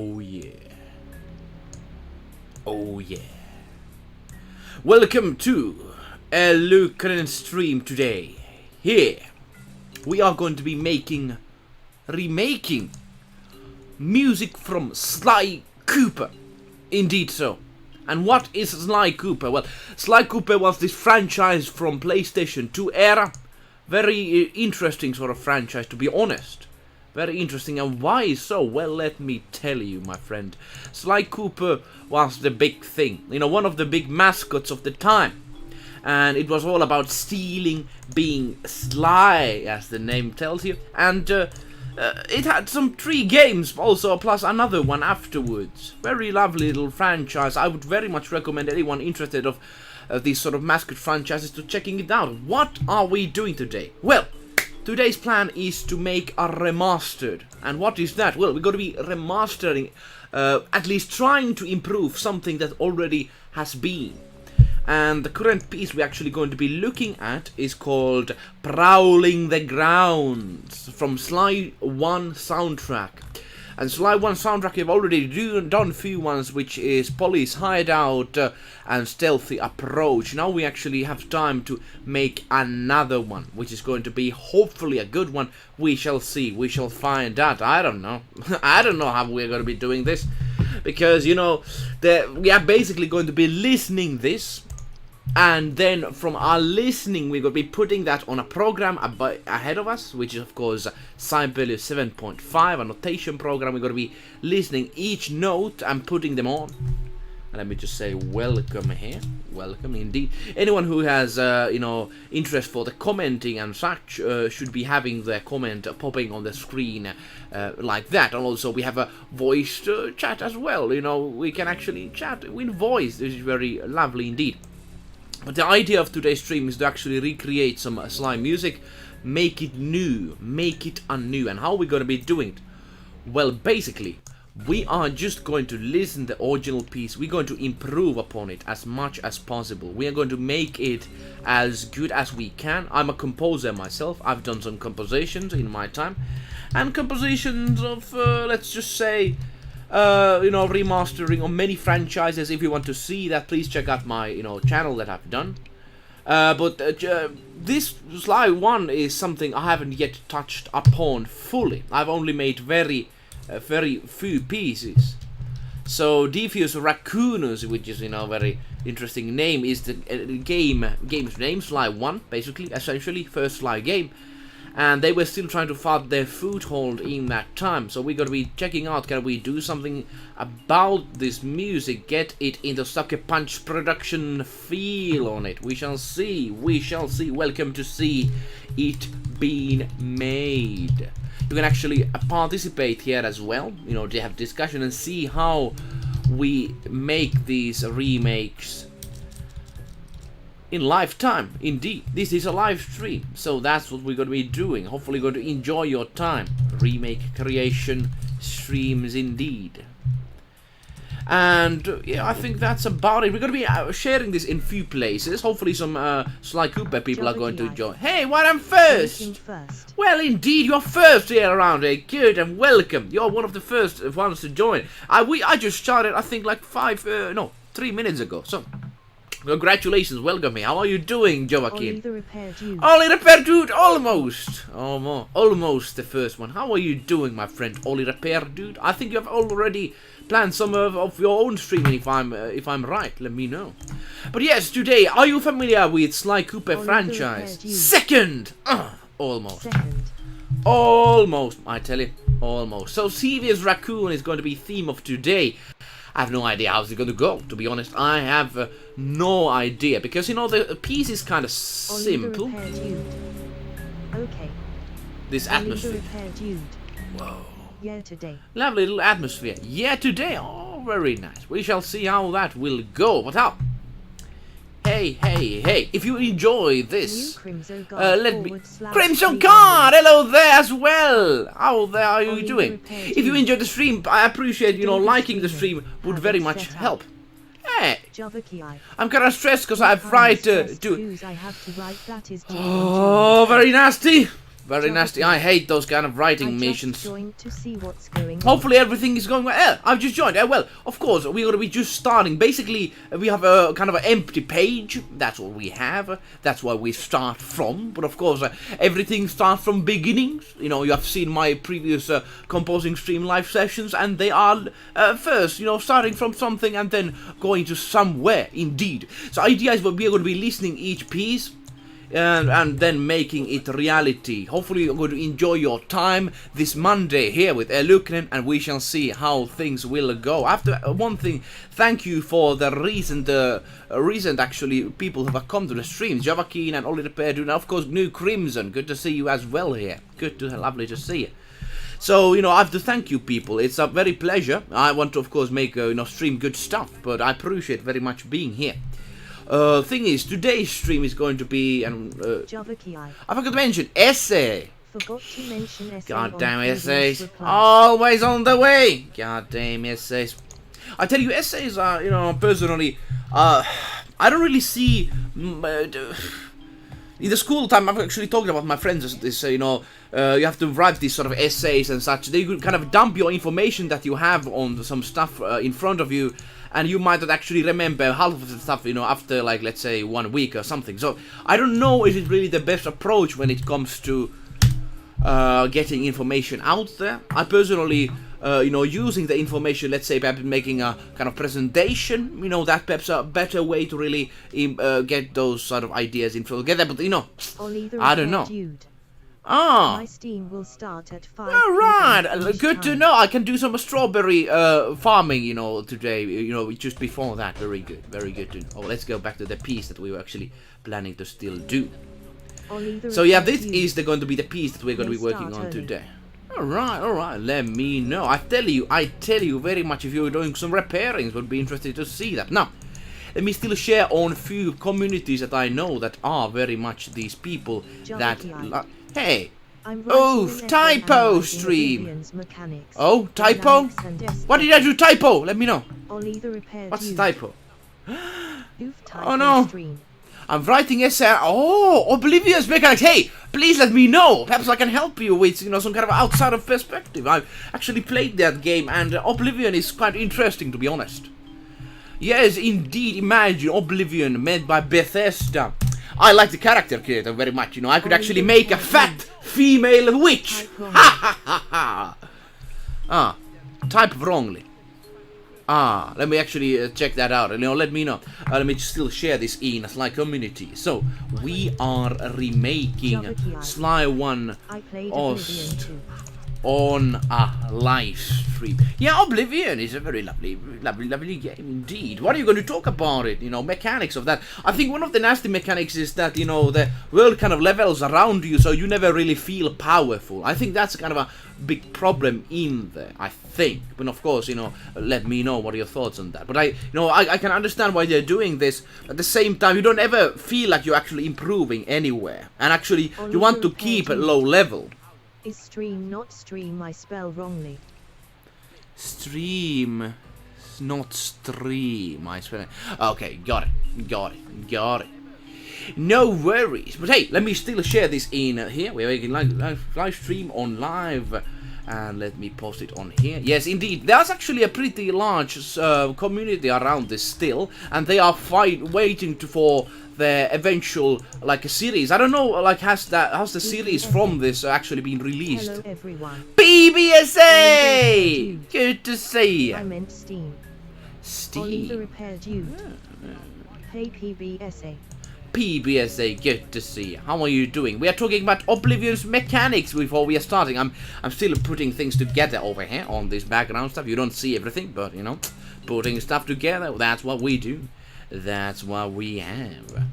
Oh yeah. Oh yeah. Welcome to eluukkanen stream today. Here we are going to be remaking music from Sly Cooper. Indeed so. And what is Sly Cooper? Well, Sly Cooper was this franchise from PlayStation 2 era. Very interesting sort of franchise, to be honest. Very interesting. And why so? Well, let me tell you, my friend. Sly Cooper was the big thing. You know, one of the big mascots of the time. And it was all about stealing, being sly, as the name tells you. And it had some 3 games also, plus another one afterwards. Very lovely little franchise. I would very much recommend anyone interested of these sort of mascot franchises to checking it out. What are we doing today? Well, today's plan is to make a remastered. And what is that? Well, we're going to be remastering, at least trying to improve something that already has been. And the current piece we're actually going to be looking at is called Prowling the Grounds from Sly 1 soundtrack. And Sly 1 soundtrack you've already done a few ones, which is Police Hideout and Stealthy Approach. Now we actually have time to make another one, which is going to be hopefully a good one. We shall see, we shall find out. I don't know. I don't know how we're going to be doing this. Because, you know, we are basically going to be listening this. And then from our listening, we're going to be putting that on a program ahead of us, which is, of course, Sibelius 7.5, a notation program. We're going to be listening each note and putting them on. And let me just say welcome here. Welcome indeed. Anyone who has, you know, interest for the commenting and such should be having their comment popping on the screen like that. And also we have a voice chat as well. You know, we can actually chat with voice. This is very lovely indeed. But the idea of today's stream is to actually recreate some Sly music, make it new, make it anew. And how are we going to be doing it? Well, basically, we are just going to listen to the original piece. We're going to improve upon it as much as possible. We are going to make it as good as we can. I'm a composer myself. I've done some compositions in my time. And compositions of, let's just say, you know, remastering on many franchises. If you want to see that, please check out my, you know, channel that I've done. But this Sly 1 is something I haven't yet touched upon fully. I've only made very few pieces. So Thievius Raccoonus, which is, you know, a very interesting name, is the game's name. Sly 1, basically, essentially, first Sly game. And they were still trying to find their foothold in that time. So we're going to be checking out, can we do something about this music, get it in the Sucker Punch production feel on it. We shall see, we shall see. Welcome to see it being made. You can actually participate here as well, you know, to have discussion and see how we make these remakes in lifetime. Indeed, this is a live stream, so that's what we're going to be doing. Hopefully going to enjoy your time. Remake creation streams indeed. And yeah, I think that's about it. We're going to be sharing this in few places. Hopefully some Sly Cooper people are going to join. Hey, what, I'm first? Well, indeed, you're first here around here. Good and welcome. You're one of the first ones to join. I just started, I think, like 3 minutes ago. So congratulations, welcome me. How are you doing, Joaquin? Ollie the repair dude. Ollie the repair dude, almost the first one. How are you doing, my friend, Ollie repair dude? I think you have already planned some of your own streaming, if I'm right. Let me know. But yes, today, are you familiar with Sly Cooper Ollie franchise? Second, almost. Second. Almost, I tell you, almost. So Thievius Raccoon is going to be theme of today. I have no idea how's it going to go, to be honest. I have no idea, because, you know, the piece is kind of simple. Okay. This atmosphere. Whoa. Yeah, today. Lovely little atmosphere. Yeah, today. Oh, very nice. We shall see how that will go. But how? Hey, if you enjoy this, let me... Crimson Card! Hello there as well! How there are you doing? If you enjoyed the stream, I appreciate, you know, liking the stream would very much help. Hey! I'm kind of stressed because I have to... Oh, very nasty! Very nasty. I hate those kind of writing missions. Joined to see what's going on. Hopefully everything is going well. I've just joined. Well, of course, we're going to be just starting. Basically, we have a kind of an empty page. That's all we have. That's where we start from. But of course, everything starts from beginnings. You know, you have seen my previous composing stream live sessions, and they are first, you know, starting from something and then going to somewhere, indeed. So idea is that we are going to be listening each piece, and then making it reality. Hopefully you're going to enjoy your time this Monday here with eluukkanen, and we shall see how things will go. After one thing, thank you for the recent actually people who have come to the streams. Javakin and Olli the Perdu, and of course New Crimson. Good to see you as well here. Lovely to see you. So, you know, I have to thank you people. It's a very pleasure. I want to of course make you know, stream good stuff, but I appreciate very much being here. Thing is, today's stream is going to be I forgot to mention essay. Forgot to mention essay. Goddamn essays, always on the way. Goddamn essays. I tell you, essays are, you know, personally, I don't really see. In the school time, I've actually talked about my friends this, you know, you have to write these sort of essays and such. They could kind of dump your information that you have on some stuff in front of you, and you might not actually remember half of the stuff, you know, after, like, let's say 1 week or something. So I don't know if it's really the best approach when it comes to getting information out there. I personally, you know, using the information, let's say perhaps making a kind of presentation, you know, that perhaps a better way to really get those sort of ideas together. But, you know, I don't know. My Steam will start at 5. Alright, good to know. I can do some strawberry farming, you know, today, you know, just before that. Very good to know. Oh, let's go back to the piece that we were actually planning to still do. So yeah, this is going to be the piece that we're going to be working on today. Alright, let me know. I tell you very much, if you're doing some repairings, would be interested to see that. Now, let me still share on a few communities that I know that are very much these people that... Hey! Oh, typo stream! Oh, typo? What did I do typo? Let me know. What's typo? Oh no! I'm writing essay. Oh, Oblivion's mechanics. Hey, please let me know. Perhaps I can help you with, you know, some kind of outside of perspective. I've actually played that game, and Oblivion is quite interesting, to be honest. Yes, indeed. Imagine Oblivion made by Bethesda. I like the character creator very much. You know, I could actually make a fat female witch. Ha ha ha ha. Ah, type wrongly. Ah, let me actually check that out. You know, let me know. Let me still share this in a Sly community. So we are remaking Sly 1 OST on a live stream. Yeah, Oblivion is a very lovely game indeed. What are you going to talk about it? You know, mechanics of that. I think one of the nasty mechanics is that, you know, the world kind of levels around you, so you never really feel powerful. I think that's kind of a big problem in there, I think. But of course, you know, let me know what are your thoughts on that. But I can understand why they're doing this. At the same time, you don't ever feel like you're actually improving anywhere. And actually, you want to keep at low level. Is stream not stream? I spell wrongly. Stream, not stream. I spell it. Okay, got it. No worries. But hey, let me still share this in here. We're making live stream on live. And let me post it on here. Yes, indeed. There's actually a pretty large community around this still. And they are waiting for the eventual, like, a series. I don't know, like, how's the series from this actually been released? Hello everyone. PBSA! Good to see you. I meant Steam. Steam. Repaired you. Hey PBSA. PBSA, good to see you. How are you doing? We are talking about Oblivion's mechanics before we are starting. I'm still putting things together over here on this background stuff. You don't see everything, but, you know, putting stuff together, that's what we do. That's what we have.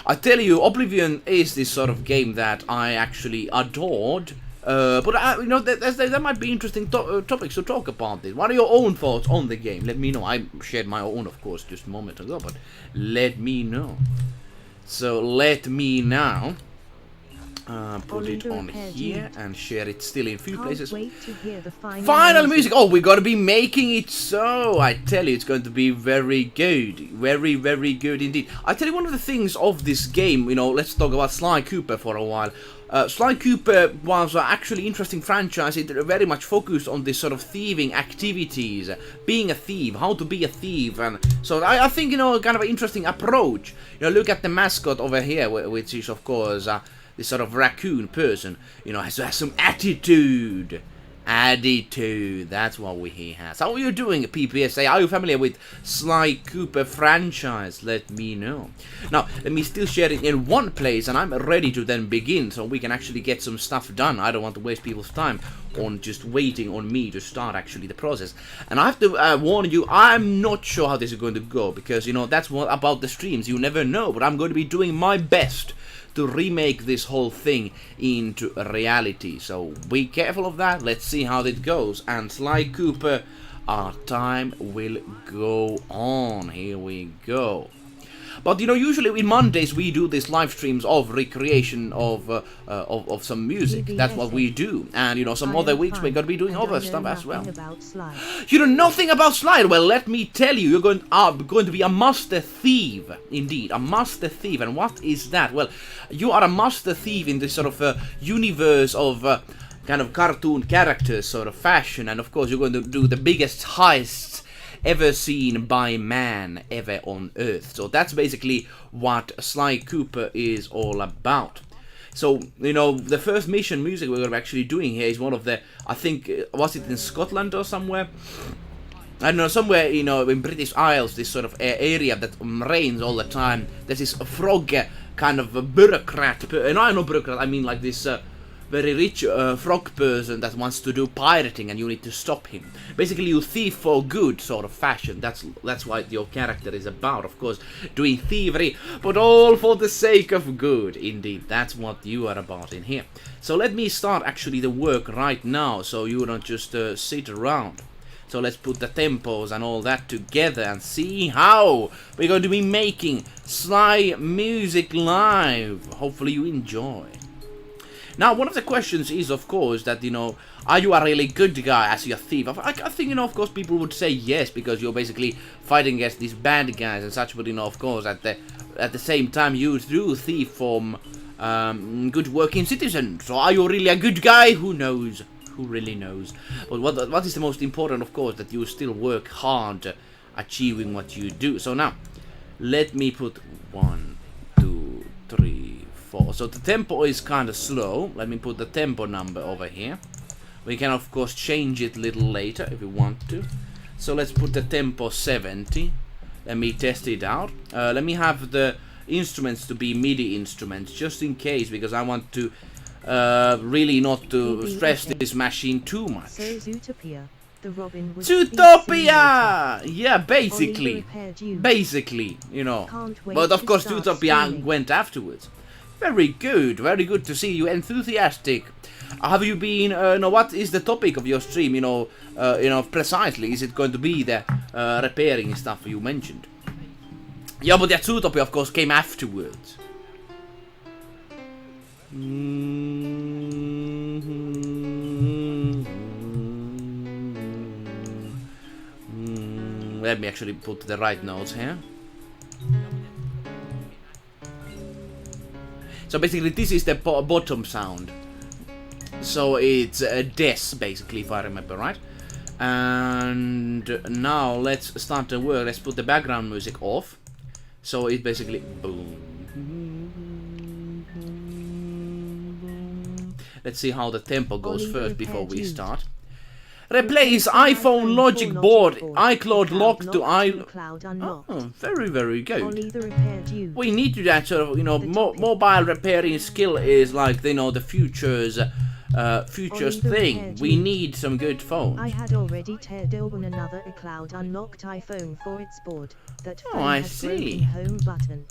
I tell you, Oblivion is this sort of game that I actually adored. But you know, there might be interesting topics to talk about this. What are your own thoughts on the game? Let me know. I shared my own, of course, just a moment ago, but let me know. So let me now put it on here and share it still in a few places. Wait to hear the final music. Oh, we gotta be making it so. I tell you, it's going to be very good. Very, very good indeed. I tell you, one of the things of this game, you know, let's talk about Sly Cooper for a while. Sly Cooper was actually interesting franchise. It very much focused on this sort of thieving activities, being a thief, how to be a thief, and so I think, you know, kind of an interesting approach. You know, look at the mascot over here, which is of course this sort of raccoon person. You know, has some attitude. Attitude, that's what he has. How are you doing, PPSA? Are you familiar with Sly Cooper franchise? Let me know. Now, let me still share it in one place, and I'm ready to then begin, so we can actually get some stuff done. I don't want to waste people's time on just waiting on me to start actually the process. And I have to warn you, I'm not sure how this is going to go, because, you know, that's what about the streams. You never know, but I'm going to be doing my best to remake this whole thing into a reality. So be careful of that. Let's see how it goes. And Sly Cooper, our time will go on. Here we go. But, you know, usually in Mondays we do these live streams of recreation of some music. That's what we do. And, you know, some other weeks we're going to be doing other stuff as well. You know nothing about Sly? Well, let me tell you, you're going to be a master thief. Indeed, a master thief. And what is that? Well, you are a master thief in this sort of universe of kind of cartoon characters sort of fashion. And, of course, you're going to do the biggest heists ever seen by man ever on Earth. So that's basically what Sly Cooper is all about. So, you know, the first mission music we're actually doing here is one of the, I think, was it in Scotland or somewhere? I don't know, somewhere, you know, in British Isles, this sort of area that rains all the time. There's this frog kind of a bureaucrat, no, I'm not bureaucrat, I mean like this very rich frog person that wants to do pirating, and you need to stop him. Basically, you thief for good sort of fashion. That's what your character is about, of course, doing thievery, but all for the sake of good. Indeed, that's what you are about in here. So let me start actually the work right now, so you don't just sit around. So let's put the tempos and all that together and see how we're going to be making Sly music live. Hopefully you enjoy. Now, one of the questions is, of course, that, you know, are you a really good guy as your thief? I think, you know, of course, people would say yes, because you're basically fighting against these bad guys and such, but, you know, of course, at the same time, you do thief from good working citizens. So are you really a good guy? Who knows? Who really knows? But what is the most important, of course, that you still work hard achieving what you do. So now, let me put 1, 2, 3, 4. So the tempo is kind of slow. Let me put the tempo number over here. We can of course change it a little later if we want to. So let's put the tempo 70. Let me test it out. Let me have the instruments to be MIDI instruments, just in case, because I want to really not to stress this machine too much. So Zootopia, the Robin was Zootopia! Yeah, basically, you know. But of course Zootopia went afterwards. Very good to see you enthusiastic. Have you been, what is the topic of your stream, precisely? Is it going to be the repairing stuff you mentioned? Yeah, but the Zootopia, of course, came afterwards. Let me actually put the right notes here. So basically this is the bottom sound. So it's a des, basically, if I remember right. And now let's start the work. Let's put the background music off. So it basically boom. Let's see how the tempo goes first before we start. Replace iPhone Logic board, iCloud lock to iCloud. Oh, very good. We need to that sort of, mobile repairing skill is like, the future's thing. We need some good phones. I had already turned on another iCloud unlocked iPhone for its board. That phone has broken home button.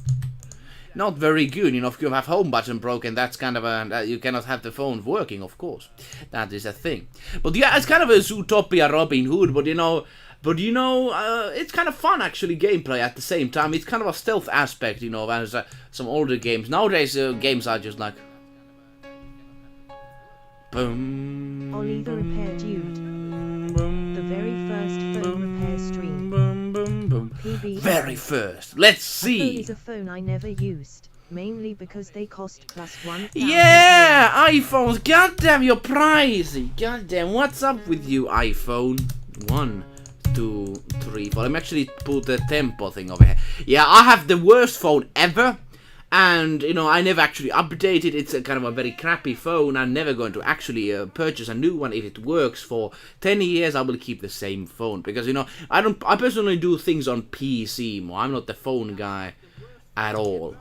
Not very good, if you have home button broken, that's kind of you cannot have the phone working, of course. That is a thing. But yeah, it's kind of a Zootopia Robin Hood, but it's kind of fun actually gameplay at the same time. It's kind of a stealth aspect, as some older games. Nowadays, games are just like boom. Ollie the Repair Dude. The very first phone repair stream. Very first. Let's see. A phone is a phone I never used. mainly because they cost plus 1,000. Yeah, iPhones. Goddamn, you're pricey. Goddamn, what's up with you, iPhone? 1, 2, 3, 4. Let me actually put the tempo thing over here. Yeah, I have the worst phone ever. And, you know, I never actually updated. It's a kind of a very crappy phone. I'm never going to actually purchase a new one. If it works for 10 years, I will keep the same phone. Because, you know, I personally do things on PC more. I'm not the phone guy at all.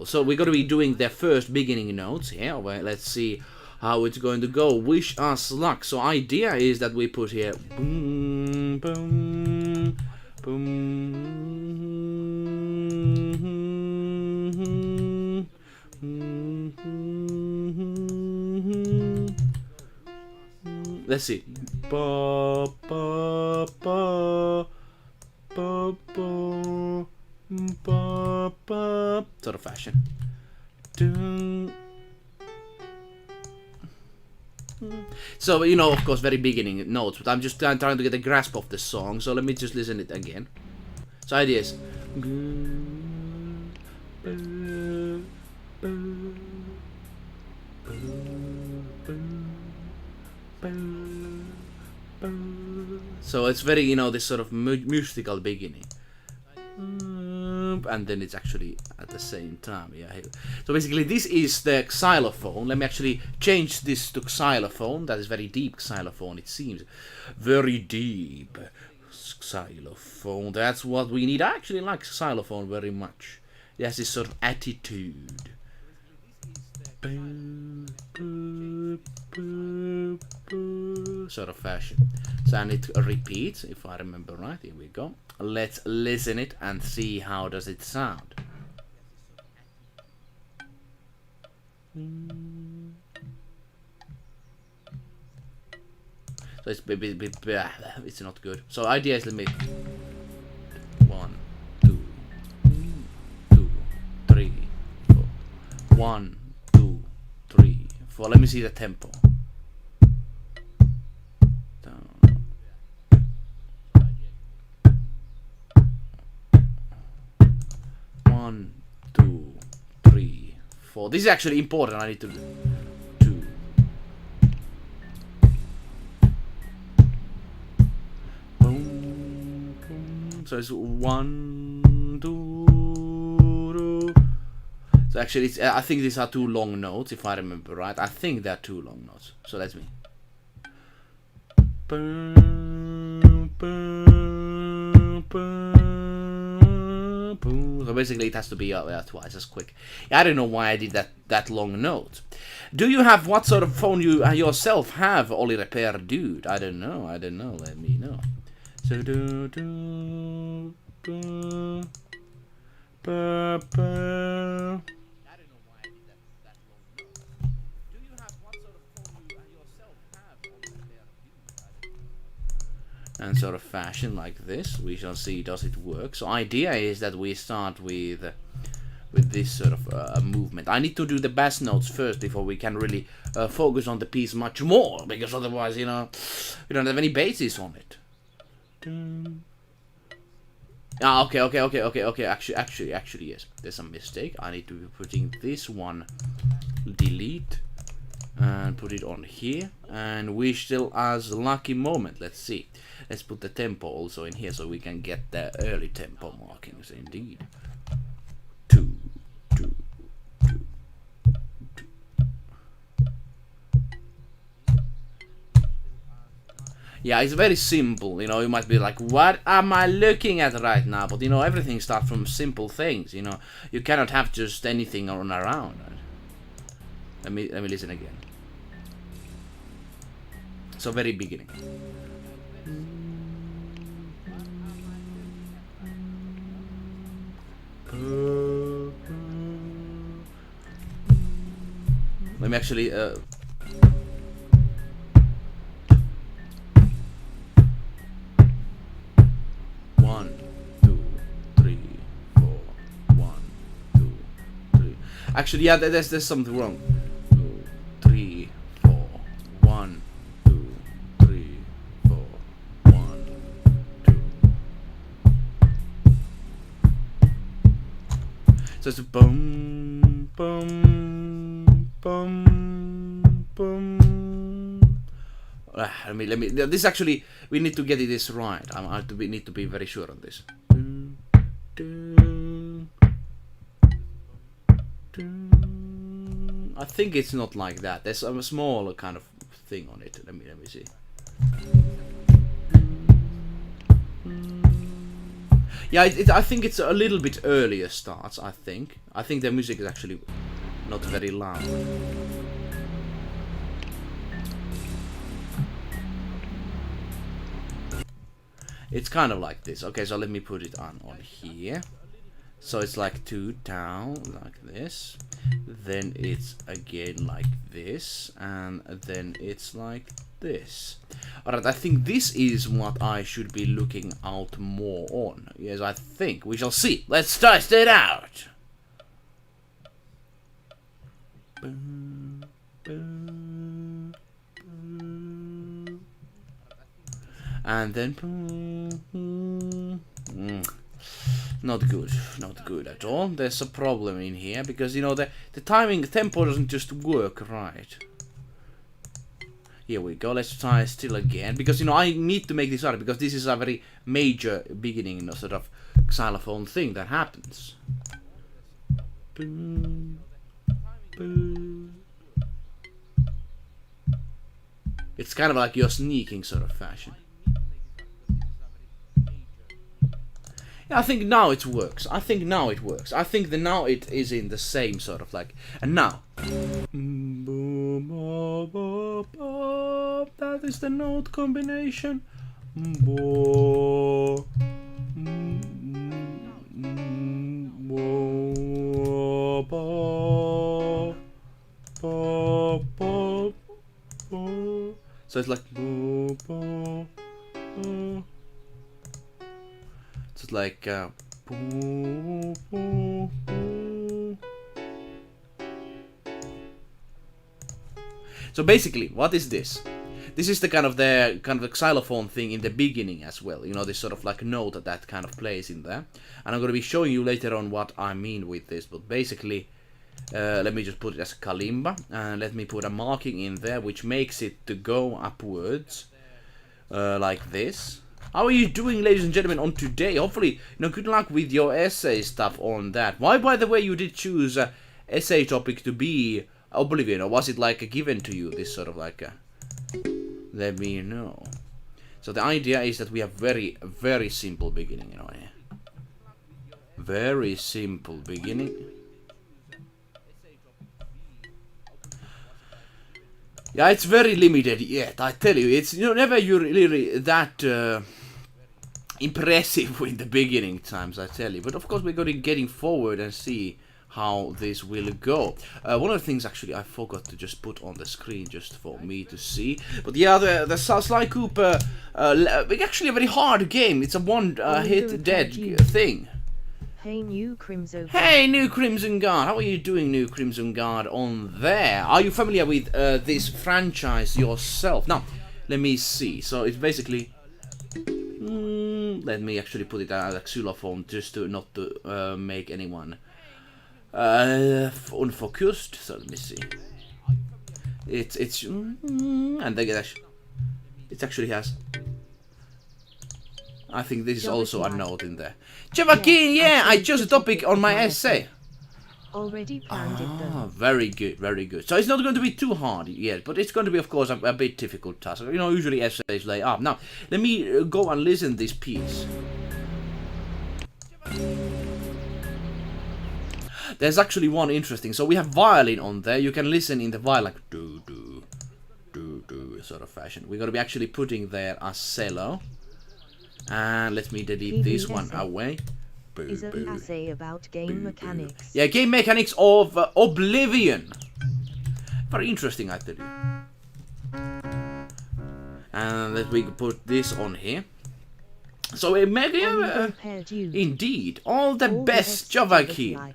So we're going to be doing the first beginning notes here. Well, let's see how it's going to go. Wish us luck. So idea is that we put here boom, boom, boom. Let's see. Ba, ba, ba, ba, ba, ba, ba. Sort of fashion. Dun. So, you know, of course, very beginning notes, but I'm just trying to get a grasp of the song, so let me just listen it again. So, idea is. So it's very, you know, this sort of mystical beginning. And then it's actually at the same time, yeah. So basically this is the xylophone. Let me actually change this to xylophone. That is very deep xylophone, it seems. Very deep xylophone. That's what we need. I actually like xylophone very much. It has this sort of attitude. Sort of fashion. So I need to repeat, if I remember right. Here we go. Let's listen it and see how does it sound. So it's it's not good. So idea is, let me 1, 2, 2, 3, 4. 1, 2, 3, 4. Let me see the tempo. 1, 2, 3, 4. This is actually important. I need to do 2. Boom, boom. So it's 1, 2. So actually, it's, I think these are 2 long notes, if I remember right. I think they're 2 long notes. So that's me. Boom, boom, boom. So basically it has to be twice as quick. I don't know why I did that long note. Do you have, what sort of phone you yourself have, Olli Repair Dude? I don't know. Let me know. So do do do ba, ba. And sort of fashion like this. We shall see does it work. So idea is that we start with this sort of movement. I need to do the bass notes first before we can really focus on the piece much more, because otherwise, you know, we don't have any basis on it. Ah, okay. Actually, yes. There's a mistake. I need to be putting this one, delete, and put it on here. And we still has a lucky moment. Let's see. Let's put the tempo also in here so we can get the early tempo markings. Indeed. 2, 2, 2, 2. Yeah, it's very simple. You know, you might be like, what am I looking at right now? But you know, everything starts from simple things. You know, you cannot have just anything on around. Let me listen again. So very beginning. Let me actually 1, 2, 3, 4. 1, 2, 3. Actually, yeah, there's something wrong. 2, 3, 4. 1, 2, 3, 4. 1, 2. So it's a boom. Boom, boom, boom. Let me. This actually, we need to get this right. We need to be very sure on this. I think it's not like that. There's a small kind of thing on it. Let me see. Yeah, I think it's a little bit earlier starts. I think the music is actually not very loud. It's kind of like this. Okay, so let me put it on here. So it's like 2 down, like this. Then it's again like this, and then it's like this. Alright, I think this is what I should be looking out more on. Yes, I think. We shall see. Let's test it out! And then... Not good at all. There's a problem in here, because, you know, the timing, tempo doesn't just work right. Here we go, let's try still again, because, you know, I need to make this out, because this is a very major beginning, you know, sort of xylophone thing that happens. It's kind of like you're sneaking sort of fashion. I think now it works. I think now it is in the same sort of like. And now. That is the note combination. So it's like. It's like so basically, what is this? This is the kind of xylophone thing in the beginning as well. You know, this sort of like note that kind of plays in there. And I'm going to be showing you later on what I mean with this. But basically, let me just put it as a kalimba, and let me put a marking in there which makes it to go upwards like this. How are you doing, ladies and gentlemen, on today? Hopefully, you know, good luck with your essay stuff on that. Why, by the way, you did choose essay topic to be Oblivion, or was it like a given to you, this sort of like a... Let me know. So the idea is that we have very, very simple beginning, you know, here. Very simple beginning. Yeah, it's very limited yet, I tell you. It's, you know, never really that impressive in the beginning times, I tell you. But of course we're going to getting forward and see how this will go. One of the things actually I forgot to just put on the screen just for me to see. But yeah, the Sly Cooper, actually a very hard game. It's a one-hit dead thing. Hey, New Crimson Guard. Hey, New Crimson Guard. How are you doing, New Crimson Guard, on there? Are you familiar with this franchise yourself? Now, let me see. So it's basically... let me actually put it as a xylophone just to not to make anyone unfocused. So let me see. It's and they get it actually has. I think this is also a note in there. Javakin, yeah, I chose a topic on my essay. Already planned it though. Very good, very good. So it's not going to be too hard yet, but it's going to be, of course, a bit difficult task. You know, usually essays lay up. Now, let me go and listen this piece. There's actually one interesting. So we have violin on there. You can listen in the violin like do do do do sort of fashion. We're going to be actually putting there a cello. And let me delete this one away. Boo, is an essay about game mechanics. Yeah, game mechanics of Oblivion. Very interesting, I tell you. And let me put this on here. So, indeed, all the best, Javakin.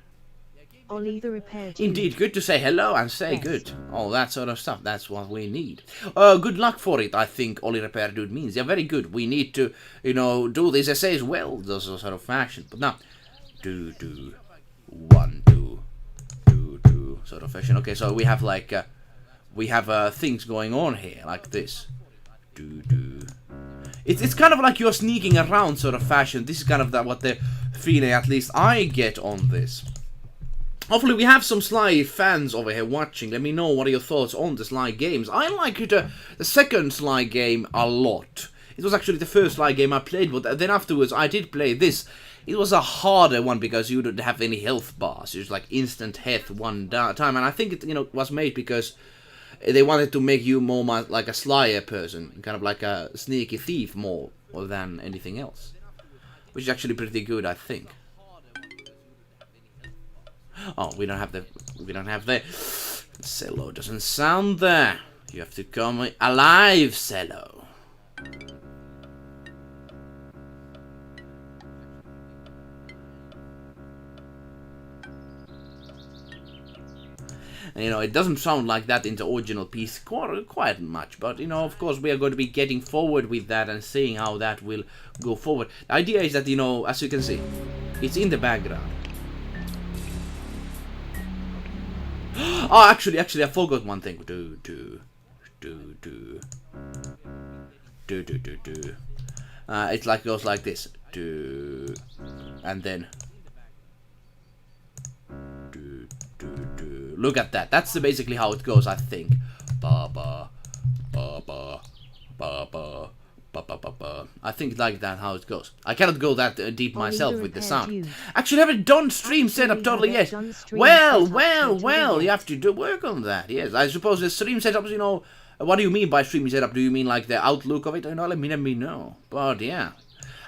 Ollie the repair dude. Indeed, good to say hello and say good. All that sort of stuff, that's what we need. Good luck for it, I think Ollie Repair Dude means. Yeah, very good. We need to, you know, do these essays well, those sort of fashion. But now, do, 1, 2, do. sort of fashion. Okay, so we have like things going on here like this. It's kind of like you're sneaking around sort of fashion. This is kind of what the feeling at least I get on this. Hopefully we have some Sly fans over here watching. Let me know what are your thoughts on the Sly games. I like the second Sly game a lot. It was actually the first Sly game I played, but then afterwards I did play this. It was a harder one because you didn't have any health bars. It was like instant death one time, and I think it was made because they wanted to make you more like a Slyer person, kind of like a sneaky thief more than anything else, which is actually pretty good, I think. Oh, we don't have the cello doesn't sound there. You have to come alive, cello. And, it doesn't sound like that in the original piece quite much, but of course we are going to be getting forward with that and seeing how that will go forward. The idea is that as you can see, it's in the background. Oh, actually, I forgot one thing. It's like goes like this. And then. Look at that. That's basically how it goes, I think. Ba ba ba ba ba ba. I think like that how it goes. I cannot go that deep myself with the sound. Actually, I haven't done stream setup totally yet. Well, you have to work on that. Yes, I suppose the stream setups, what do you mean by stream setup? Do you mean like the outlook of it? Let me know. But yeah.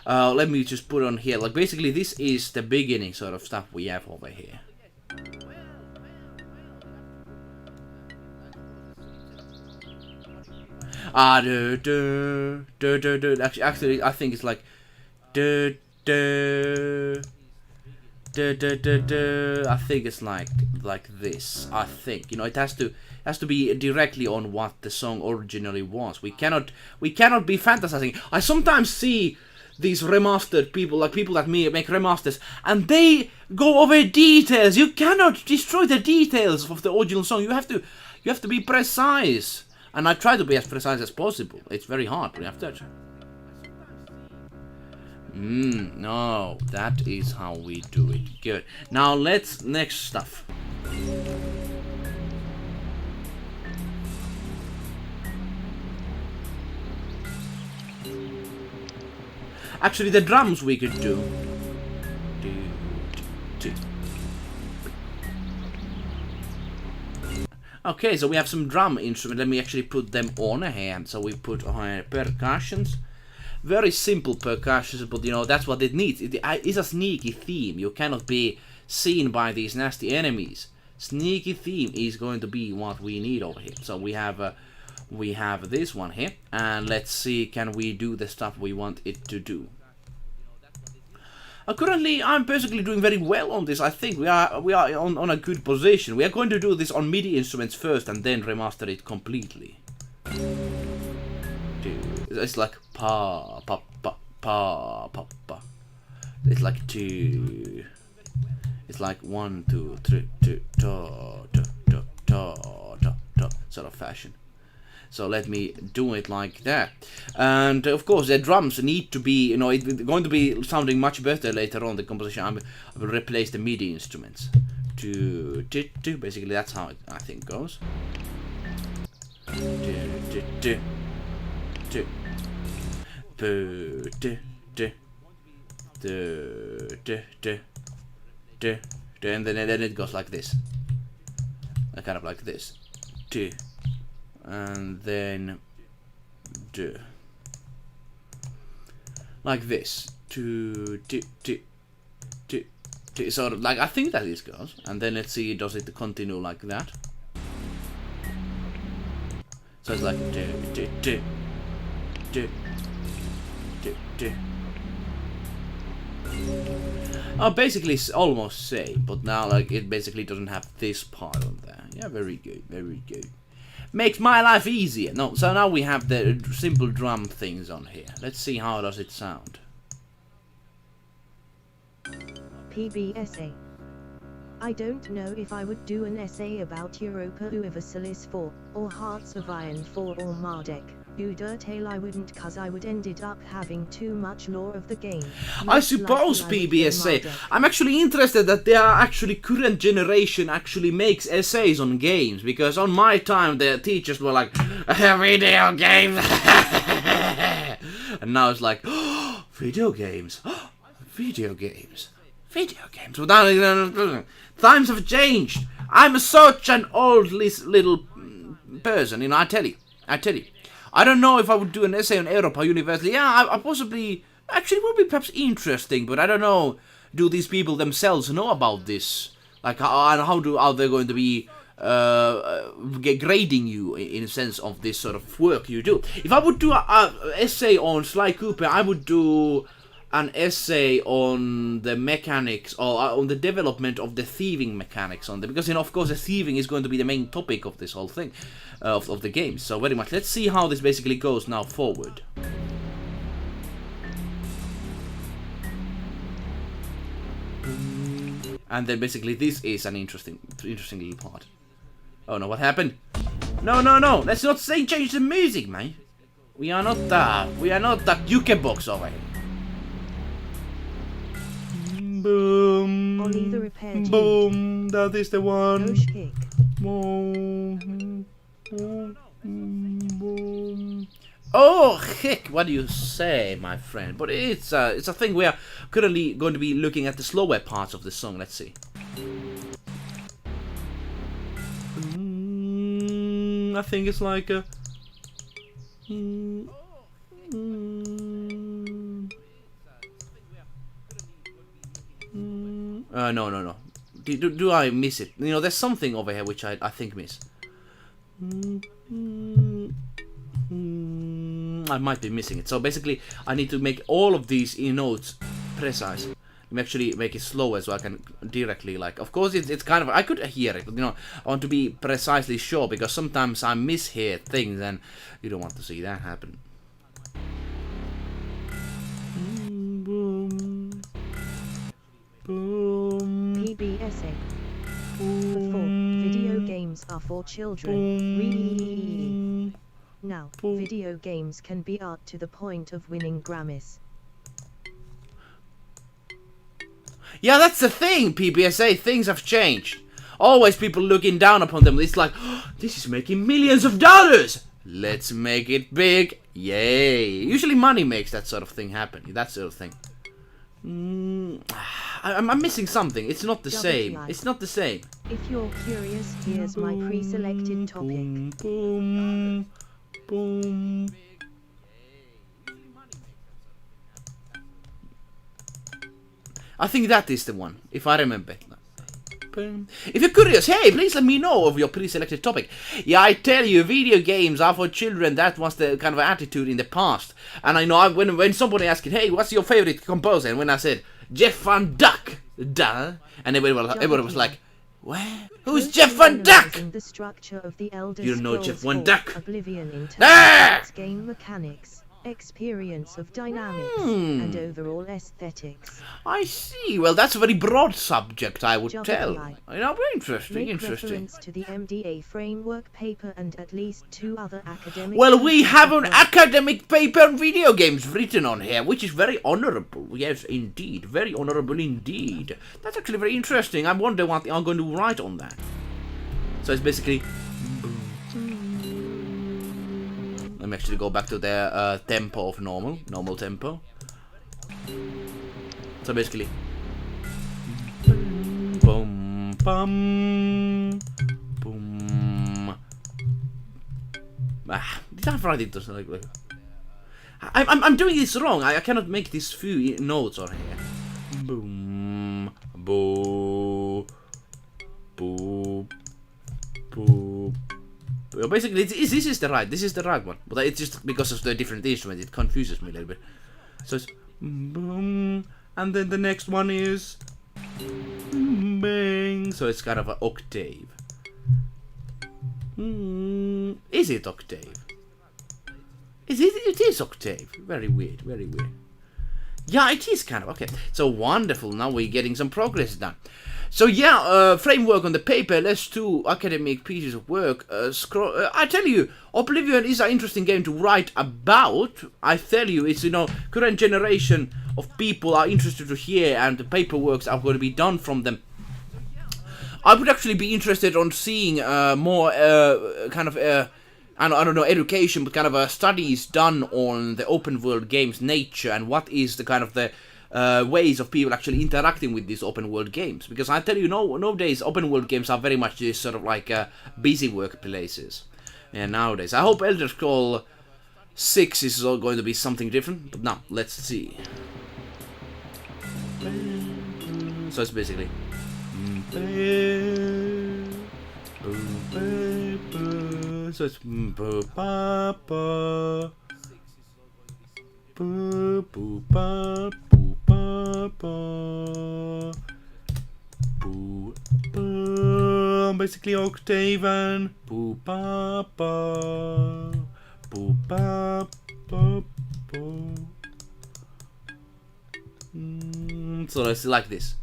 Let me just put on here. Like basically this is the beginning sort of stuff we have over here. Actually, I think it's like I think it's like this. I think it has to be directly on what the song originally was. We cannot be fantasizing. I sometimes see these remastered people, like people that make remasters, and they go over details. You cannot destroy the details of the original song. You have to be precise. And I try to be as precise as possible. It's very hard, but you have to. No, that is how we do it. Good. Now next stuff. Actually, the drums we could do. Okay, so we have some drum instruments. Let me actually put them on a hand. So we put on percussions. Very simple percussions, but that's what it needs. It is a sneaky theme. You cannot be seen by these nasty enemies. Sneaky theme is going to be what we need over here. So we have this one here, and let's see, can we do the stuff we want it to do? Currently, I'm personally doing very well on this. I think we are on a good position. We are going to do this on MIDI instruments first and then remaster it completely. It's like pa pa pa pa pa pa. It's like two. It's like 1 2 3 2 ta ta ta ta ta ta sort of fashion. So let me do it like that. And of course the drums need to be, it's going to be sounding much better later on the composition. I will replace the MIDI instruments. Basically that's how it, I think, goes. And then it goes like this. Kind of like this. And then like this. Sort of like, I think that this goes. And then let's see, does it continue like that? So it's like oh, basically it's almost same, but now like it basically doesn't have this part on there. Yeah, very good, very good. Makes my life easier. No, so now we have the simple drum things on here. Let's see how does it sound. PBSA. I don't know if I would do an essay about Europa Universalis 4, or Hearts of Iron 4 or Mardek. Undertale I wouldn't, cause I would ended up having too much lore of the game. I suppose PBSA. I'm actually interested that there are actually current generation actually makes essays on games, because on my time the teachers were like, video games, and now it's like, oh, video games, oh, video games, video games. Times have changed. I'm such an old little person, you know. I tell you. I don't know if I would do an essay on Europa Universalis. Yeah, I possibly... Actually, it would be perhaps interesting, but I don't know. Do these people themselves know about this? Like, are they going to be grading you in a sense of this sort of work you do? If I would do an essay on Sly Cooper, I would do an essay on the mechanics, or on the development of the thieving mechanics on them, because, you know, of course, the thieving is going to be the main topic of this whole thing, of the game. So very much, let's see how this basically goes now forward. And then basically this is an interesting little part. Oh no, what happened? No, let's not say change the music, man. We are not that jukebox over here. Boom. Ollie the repair dude. Boom. That is the one. Gosh kick. Boom. Boom. Oh heck! What do you say, my friend? But it's a thing. We are currently going to be looking at the slower parts of the song. Let's see. I think it's like a. No. Do I miss it? You know, there's something over here which I think miss. I might be missing it. So basically, I need to make all of these notes precise. Let me actually make it slower so I can directly, like, of course it's kind of, I could hear it, but, you know, I want to be precisely sure, because sometimes I mishear things and you don't want to see that happen. Boom. Boom. PBSA. Before, video games are for children. Now, video games can be art to the point of winning Grammys. Yeah, that's the thing, PBSA. Things have changed. Always people looking down upon them. It's like, oh, this is making millions of dollars. Let's make it big. Yay. Usually money makes that sort of thing happen. That sort of thing. I'm missing something. It's not the same. It's not the same. If you're curious, here's my pre-selected topic. Boom, boom, boom. I think that is the one, if I remember. If you're curious, hey, please let me know of your pre-selected topic. Yeah, I tell you, video games are for children. That was the kind of attitude in the past. And I know when somebody asked, hey, what's your favorite composer? And when I said, Jeff Van Dyke, duh, and everybody was like, where? Who's Jeff Van Dyke? You don't know Jeff Van Dyke. Oblivion in terms of game mechanics, experience of dynamics, and overall aesthetics. I see. Well, that's a very broad subject, I would tell. You know, very interesting. Make reference to the MDA framework paper and at least 2 other academic. Well, we have an academic paper on video games written on here, which is very honourable. Yes, indeed, very honourable indeed. That's actually very interesting. I wonder what I'm going to write on that. So it's basically. Let me actually go back to the tempo of normal tempo. So basically, boom, bum, boom. Did I write it? Like, I'm doing this wrong. I cannot make these few notes on here. Boom, boo, boo, boo. Well, basically, this is the right one, but it's just because of the different instruments, it confuses me a little bit. So it's boom, and then the next one is bang. So it's kind of an octave. Is it octave? It is octave. Very weird, very weird. Yeah, it is kind of okay. So wonderful. Now we're getting some progress done. So yeah, framework on the paper, less two academic pieces of work. I tell you, Oblivion is an interesting game to write about. I tell you, it's, you know, current generation of people are interested to hear, and the paperworks are going to be done from them. I would actually be interested on seeing more kind of I don't know, education, but kind of studies done on the open world games nature and what is the kind of the ways of people actually interacting with these open world games. Because I tell you, nowadays open world games are very much this sort of like busy workplaces. Yeah, nowadays. I hope Elder Scrolls 6 is going to be something different, but now let's see. So it's basically. So it's basically Octavian. So it's like this.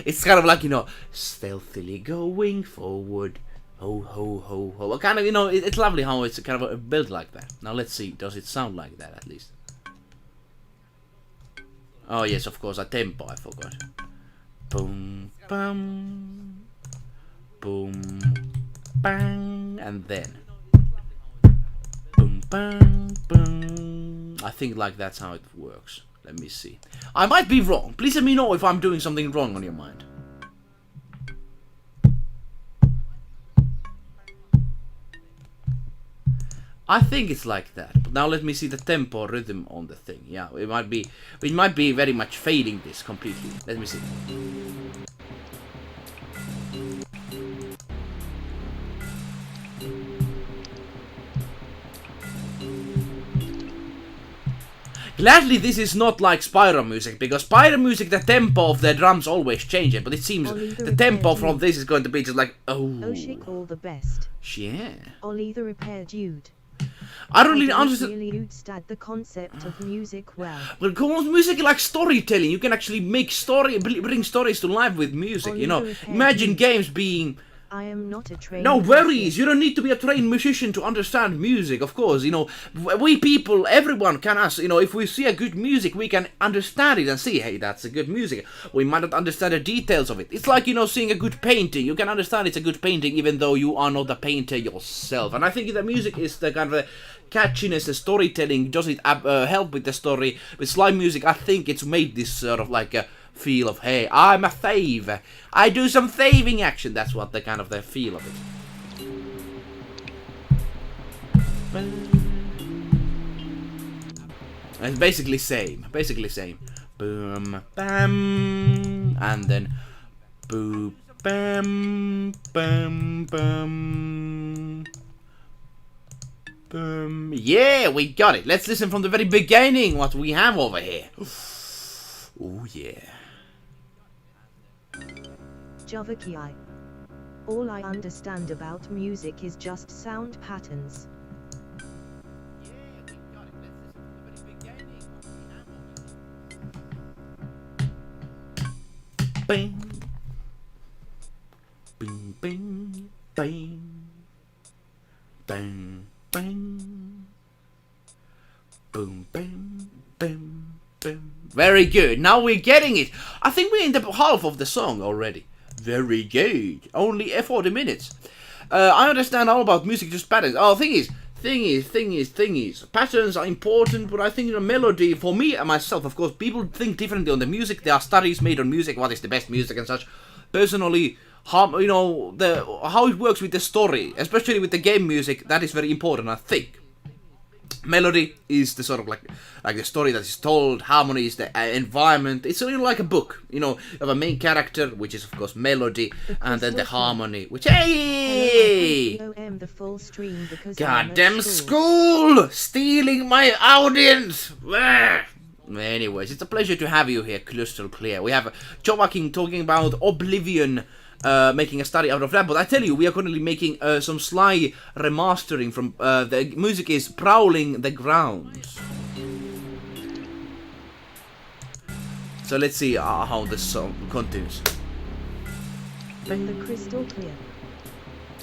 It's kind of like, you know, stealthily going forward. Ho, ho, ho, ho. Kind of, you know, it's lovely how it's kind of built like that. Now let's see, does it sound like that at least? Oh yes, of course, a tempo, I forgot. Boom, bum, boom, bang, and then. Boom, bang, boom. I think like that's how it works. Let me see. I might be wrong. Please let me know if I'm doing something wrong on your mind. I think it's like that. But now let me see the tempo rhythm on the thing. Yeah, it might be very much fading this completely. Let me see. Gladly this is not like Spyro music, because Spyro music, the tempo of the drums always changes, but it seems the tempo from this is going to be just like, oh. Oshik, all the best. Yeah. Ollie the repair dude. I don't really understand. Really understand the concept of music well. But music is like storytelling. You can actually make bring stories to life with music. You know, imagine games being. I am not a trained. No worries. You don't need to be a trained musician to understand music. Of course, you know, we people, everyone can ask. You know, if we see a good music, we can understand it and see, hey, that's a good music. We might not understand the details of it. It's like, you know, seeing a good painting. You can understand it's a good painting even though you are not a painter yourself. And I think the music is the kind of catchiness, the storytelling. Does it help with the story? With Sly music, I think it's made this sort of like a feel of, hey, I'm a thave. I do some thaving action. That's what the kind of the feel of it. It's basically same. Boom, bam, and then boop, bam, bam, bam. Boom. Yeah, we got it. Let's listen from the very beginning what we have over here. Oh yeah. Javakiai. All I understand about music is just sound patterns. Bing, bing, bing, bing, bang, bang, boom, bang, bam, bam. Very good. Now we're getting it. I think we're in the half of the song already. Very good. Only 40 minutes. I understand all about music, just patterns. Oh, thing is. Patterns are important, but I think the melody, for me and myself, of course, people think differently on the music. There are studies made on music, what is the best music and such. Personally, how it works with the story, especially with the game music, that is very important, I think. Melody is the sort of like the story that is told. Harmony is the environment. It's really like a book. You know, you have a main character, which is of course melody, and then the harmony, which hey, goddamn school stealing my audience. Anyways, it's a pleasure to have you here, Crystal Clear. We have Joaquin talking about Oblivion. Making a study out of that, but I tell you, we are currently making some Sly remastering from the music is Prowling the Grounds. So let's see how this song continues. The crystal clear.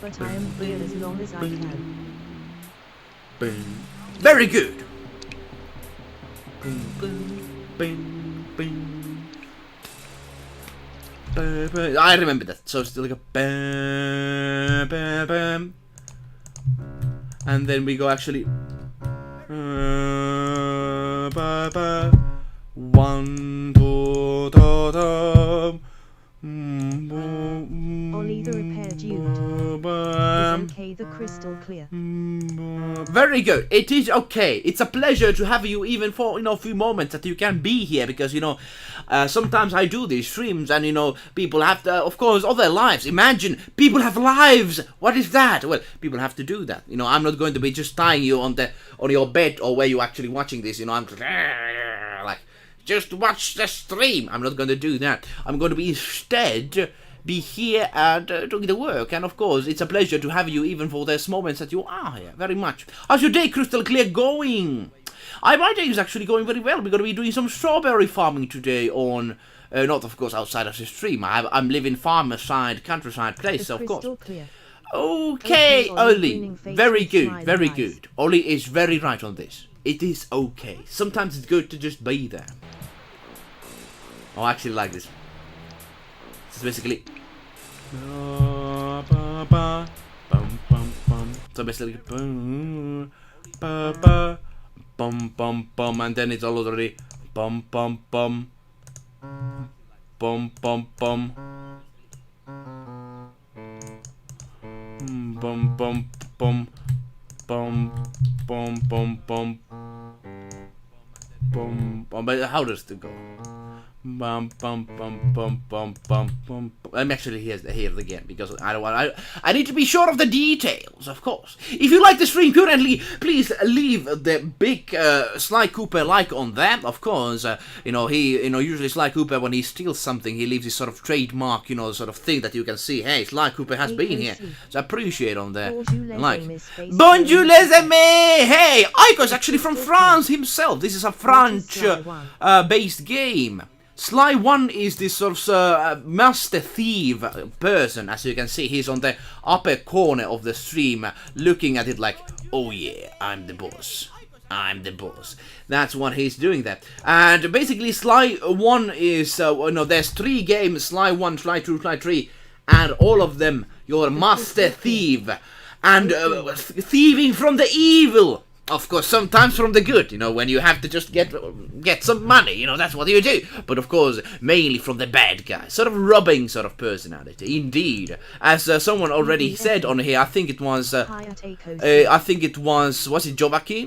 But I am real as long as I can. Very good. I remember that. So it's still like a bam, bam, bam. And then we go actually 1, 2, 3. Ollie the repair dude. Is okay the crystal clear. Very good. It is okay. It's a pleasure to have you even for, a few moments that you can be here because, sometimes I do these streams and, people have to, of course, other lives. Imagine people have lives. What is that? Well, people have to do that. I'm not going to be just tying you on your bed or where you're actually watching this. I'm like, just watch the stream. I'm not going to do that. I'm going to be instead be here and doing the work. And of course, it's a pleasure to have you even for those moments that you are here. Very much. How's your day, Crystal Clear, going? My day is actually going very well. We're going to be doing some strawberry farming today on, not of course outside of the stream. I'm living farmer-side, countryside place, of course. Clear. Okay, Ollie. Very good, very good. Ollie is very right on this. It is okay. Sometimes it's good to just be there. Oh, I actually like this. It's basically. So basically. Bum bum bum, and then it's already bum bum bum. Bum bum bum. Bum bum bum. Bum bum bum bum. Bum bum. But how does it go? Bum bum bum bum bum bum bum. I'm actually hear it again because I don't want. I need to be sure of the details, of course. If you like the stream currently, please leave the big Sly Cooper like on that. Of course, usually Sly Cooper when he steals something, he leaves this sort of trademark, sort of thing that you can see. Hey, Sly Cooper has been here, so I appreciate on there. Like, bonjour les amis. Hey, Aiko's actually from France himself. This is a French based game. Sly 1 is this sort of master thief person. As you can see, he's on the upper corner of the stream looking at it like, oh yeah, I'm the boss. I'm the boss. That's what he's doing there. And basically Sly 1 is, there's 3 games, Sly 1, Sly 2, Sly 3, and all of them, you're master thief. And thieving from the evil. Of course, sometimes from the good, when you have to just get some money, that's what you do. But of course, mainly from the bad guy, sort of robbing sort of personality. Indeed, as someone already said on here, I think it was Jovakin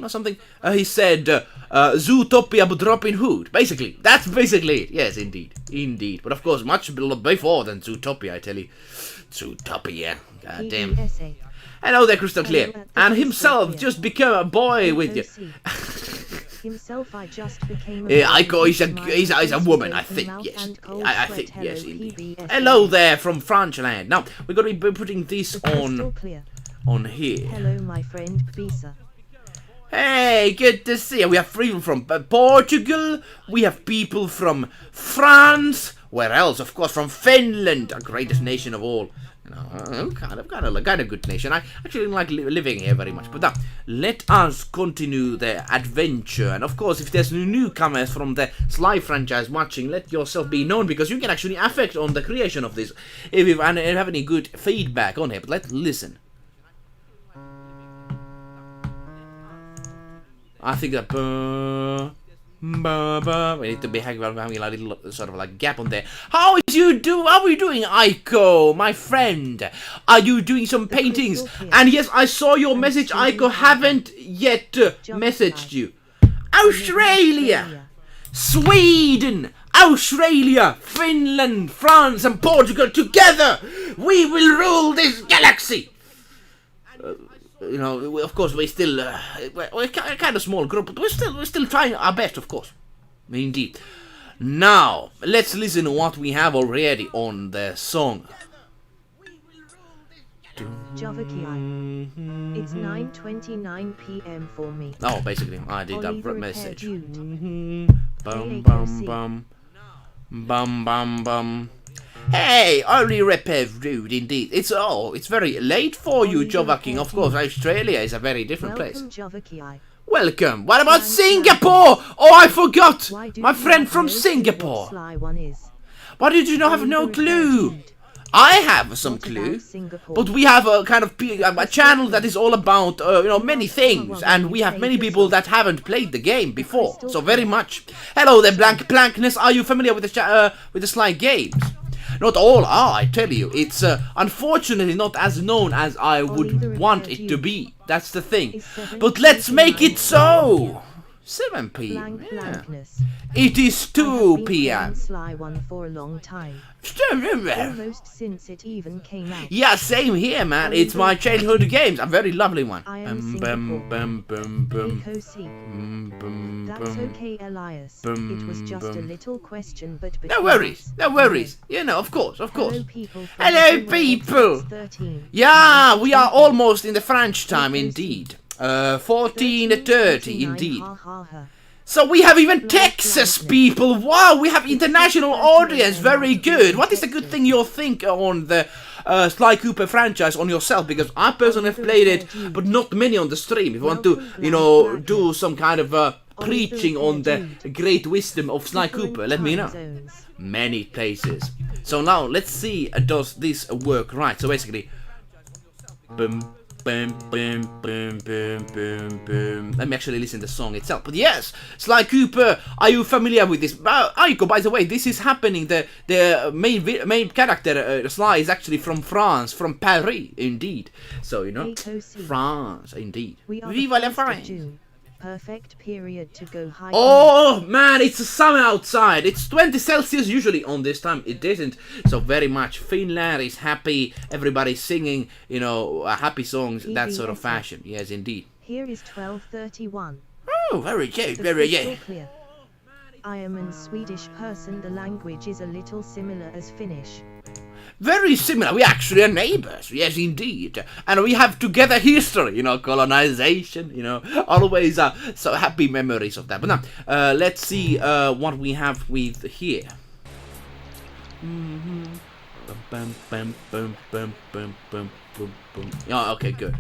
or something? He said, Zootopia but Robin Hood. Basically, that's basically it. Yes, indeed. But of course, much before than Zootopia, I tell you. Zootopia, goddamn. Hello there, Crystal Clear. And himself just became a boy with you. Himself, I just became Aiko is a woman, I think, yes. I think, yes, indeed. Hello there from Frenchland. Now, we're going to be putting this on here. Hello, my friend Bisa. Hey, good to see you. We have people from Portugal. We have people from France. Where else? Of course, from Finland, the greatest nation of all. Kind of good nation. I actually like living here very much. But now, let us continue the adventure. And of course, if there's newcomers from the Sly franchise watching, let yourself be known because you can actually affect on the creation of this if you have any good feedback on it. But let's listen. I think that we need to be having a little sort of like gap on there. How are you doing, Aiko, my friend? Are you doing some paintings? And yes, I saw your message, Aiko. Haven't yet messaged you. Australia, Sweden, Australia, Finland, France, and Portugal together. We will rule this galaxy. Of course, we're still we're kind of small group, but we're still trying our best, of course. Indeed. Now, let's listen to what we have already on the song. Javaki, it's 9:29 p.m. for me. Oh, basically, I did that message. Bum bum bum. Bum bum bum. Hey, only repair rude indeed. It's very late for you, Jovaking. Of course, Australia is a very different place. Welcome. What about Singapore? Oh, I forgot. My friend from Singapore. Why did you not have no clue? I have some clue, but we have a kind of a channel that is all about many things, and we have many people that haven't played the game before. So very much. Hello there, Blankness. Are you familiar with the Sly games? Not all are, I tell you. It's unfortunately not as known as I would want it to be. That's the thing. But let's make it so. 7 p.m. Yeah. It is 2 p.m. Sly one for a long time. Almost since it even came out. Yeah, same here, man. It's my childhood games. A very lovely one. That's okay, Elias. It was just a little question, but no worries, no worries. You know, of course. Hello, people. Yeah, we are almost in the French time, indeed. 14:30, indeed. So we have even Texas people. Wow, we have international audience. Very good. What is the good thing you think on the Sly Cooper franchise on yourself? Because I personally have played it, but not many on the stream. If you want to, do some kind of preaching on the great wisdom of Sly Cooper, let me know. Many places. So now let's see, does this work right? So basically, boom. Boom, boom, boom, boom, boom, boom. Let me actually listen to the song itself. But yes, Sly Cooper, are you familiar with this? Aiko, by the way, this is happening. The main character, Sly, is actually from France, from Paris, indeed. So, France, indeed. Viva la France! Perfect period to go hiking. Oh man, it's summer outside. It's 20 Celsius usually on this time. It isn't. So very much Finland is happy. Everybody's singing, happy songs, that sort of fashion. Yes, indeed. Here is 12:31. Oh, very good, very good. I am a Swedish person. The language is a little similar as Finnish. Very similar. We actually are neighbors. Yes, indeed. And we have together history, colonization, always so happy memories of that. But now, let's see what we have with here. Oh, okay, good.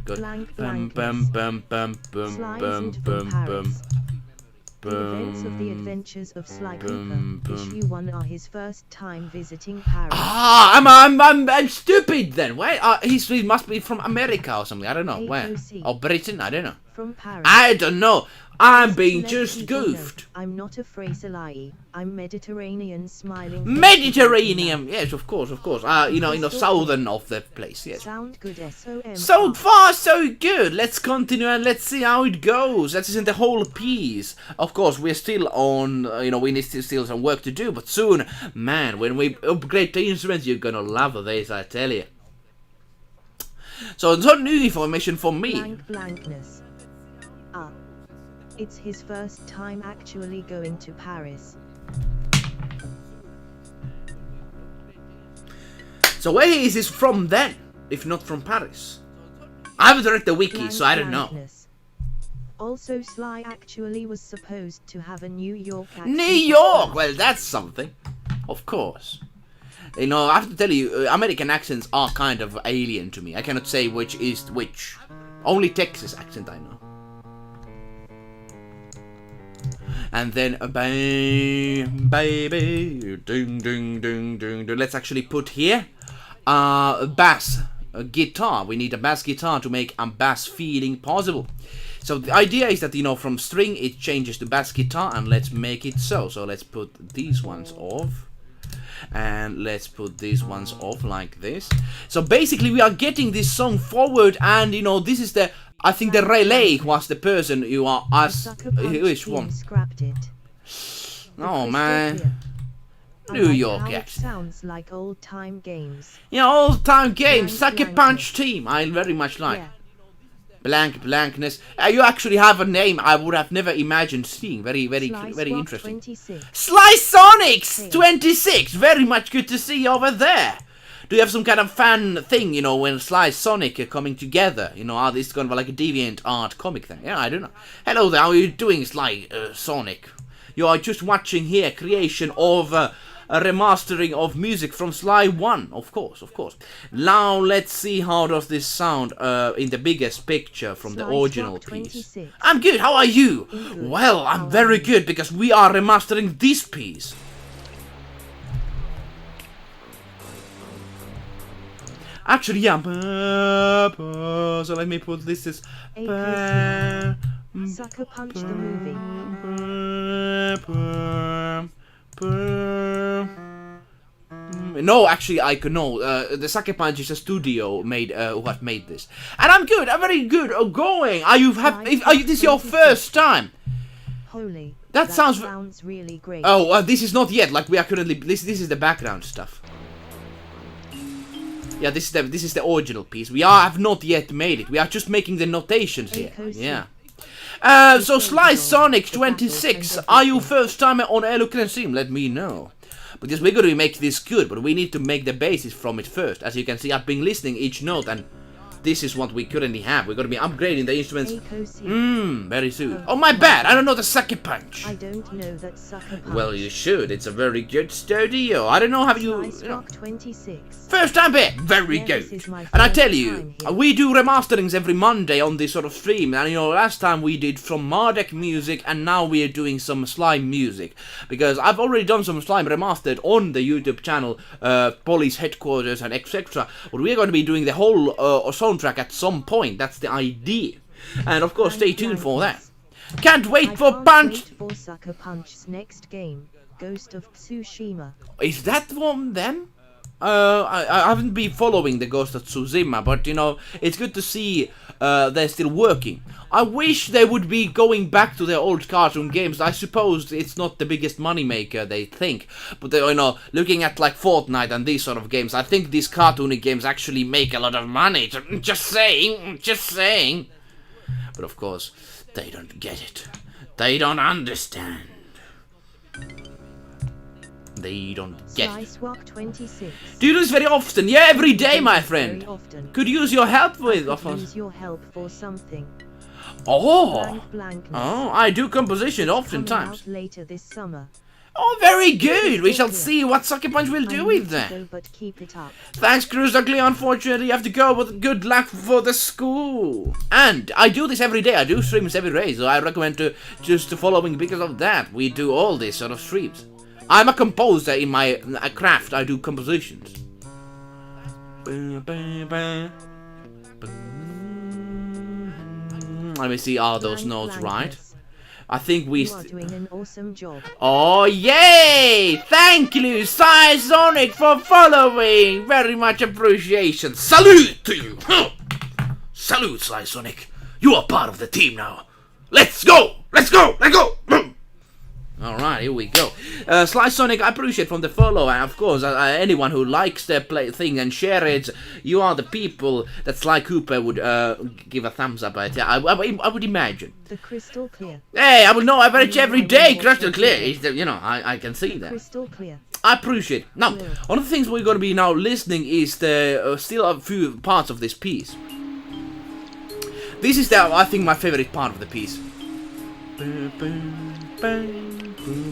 The events of the adventures of Sly Cooper. Issue 1 are his first time visiting Paris. I'm stupid then. Where? He must be from America or something. I don't know. Where? Or Britain? I don't know. From Paris. I don't know. I'm being just goofed. I'm not a Fraserlai. I'm Mediterranean smiling. Mediterranean, yes, of course. Southern of the place, yes. Sound good, SOM. So far, so good. Let's continue and let's see how it goes. That isn't the whole piece. Of course, we're still on, we need still some work to do, but soon, man, when we upgrade the instruments, you're gonna love this, I tell you. So, some new information for me. Blankness. It's his first time actually going to Paris. So where is this from then, if not from Paris? I haven't read the wiki, so I don't know. Also, Sly actually was supposed to have a New York accent. New York! Well, that's something. Of course. I have to tell you, American accents are kind of alien to me. I cannot say which is which. Only Texas accent I know. And then baby, ding ding ding ding. Let's actually put here a bass guitar. We need a bass guitar to make a bass feeling possible. So the idea is that from string it changes to bass guitar, and let's make it so. So let's put these ones off. And let's put these ones off like this. So basically we are getting this song forward, and this is the, I think the relay was the person you are which one? Oh man. New York accent. Sounds like old time games. Yeah, old time games. Sucker Punch team. I very much like. Yeah. Blankness. You actually have a name I would have never imagined seeing. Very interesting. 26. Sly Sonics 26. Very much good to see you over there. Do you have some kind of fan thing, when Sly Sonic are coming together? This is going to be like a deviant art comic thing. Yeah, I don't know. Hello there, how are you doing, Sly Sonic? You are just watching here creation of a remastering of music from Sly 1, of course. Now let's see how does this sound in the biggest picture from the original piece. I'm good, how are you? Well, I'm very good because we are remastering this piece. Actually, yeah. So let me put this as Sucker Punch the movie. No, actually, I could know. The Sucker Punch is a studio made who have made this, and I'm good. I'm very good. Going. Are you this is your first time? Holy. That sounds really great. Oh, this is not yet. Like we are currently. This is the background stuff. Yeah, this is the original piece. We have not yet made it. We are just making the notations here. Yeah. So Sly Sonic 26. Are you first timer on eluukkanen stream? Let me know. Because we're going to make this good, but we need to make the basis from it first. As you can see, I've been listening each note, and this is what we currently have. We're going to be upgrading the instruments. Very soon. Oh, my bad. I don't know the Sucker Punch. I don't know that Sucker Punch. Well, you should. It's a very good studio. I don't know how you know. 26. First time here. Very good. And I tell you, we do remasterings every Monday on this sort of stream. And you know, last time we did from Mardek music, and now we are doing some Slime music. Because I've already done some Slime remastered on the YouTube channel, Police Headquarters and etc. But we're going to be doing the whole soundtrack at some point. That's the idea. And of course, stay tuned for that. Can't wait for Punch. Wait for Sucker Punch's next game, Ghost of Tsushima. Is that from them? I haven't been following the Ghost of Tsushima, but you know, it's good to see they're still working. I wish they would be going back to their old cartoon games. I suppose it's not the biggest moneymaker they think, but they, you know, looking at like Fortnite and these sort of games, I think these cartoony games actually make a lot of money. Just saying. But of course, they don't get it. They don't understand. They don't get it. 26. Do you do this very often? Yeah, every day, my friend. Could use your help with. Use your help for something. Oh, I do composition oftentimes. Later this summer. Oh, very good. We shall see what Sucker Punch will do with that. But keep it up. Thanks, Cruz Ugly. Unfortunately, you have to go, but good luck for the school. And I do this every day. I do streams every day, so I recommend to just following because of that. We do all these sort of streams. I'm a composer in my craft. I do compositions. Let me see, are those notes right? I think we... You are doing an awesome job. Oh, yay! Thank you, Sly Sonic, for following! Very much appreciation. Salute to you! Salute, Sly Sonic. You are part of the team now. Let's go! Let's go! Let's go! Alright, here we go. Sly Sonic, I appreciate from the follow, and of course, anyone who likes the thing and share it, you are the people that Sly Cooper would give a thumbs up at. I would imagine. The crystal clear. Hey, I will know, I watch every day, crystal clear. You know, I can see that. Crystal clear. I appreciate it. Now, one of the things we're going to be now listening is the still a few parts of this piece. This is, I think, my favorite part of the piece. Boom, boom, boom. Boom,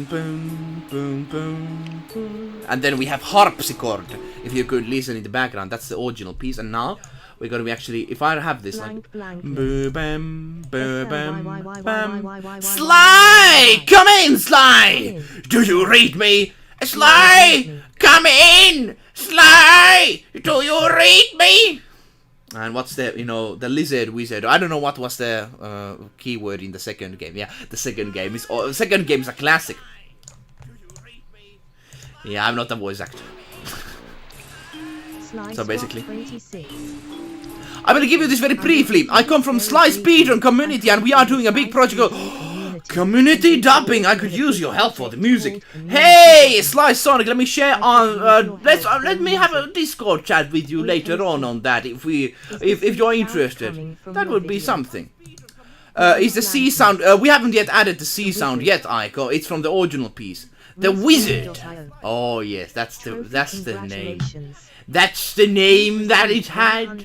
boom, boom, boom, boom. And then we have Harpsichord, if you could listen in the background. That's the original piece. And now we're going to be actually, if I have this, like... Boo, bam, boo, bam, bam. Sly! Come in, Sly! Do you read me? Sly! Come in! Sly! Do you read me? And what's the, you know, the lizard wizard? I don't know what was the keyword in the second game. Yeah, the second game is a classic. Yeah, I'm not a voice actor. So basically, I will give you this very briefly. I come from Sly Speedrun community, and we are doing a big project called Community Dubbing. I could use your help for the music. Hey, Sly Sonic, let me share on. Let me have a Discord chat with you later on that. If you're interested, that would be something. Is the C sound? We haven't yet added the C sound yet, Aiko. It's from the original piece. The Wizard. Oh yes, that's the name. That's the name that it had.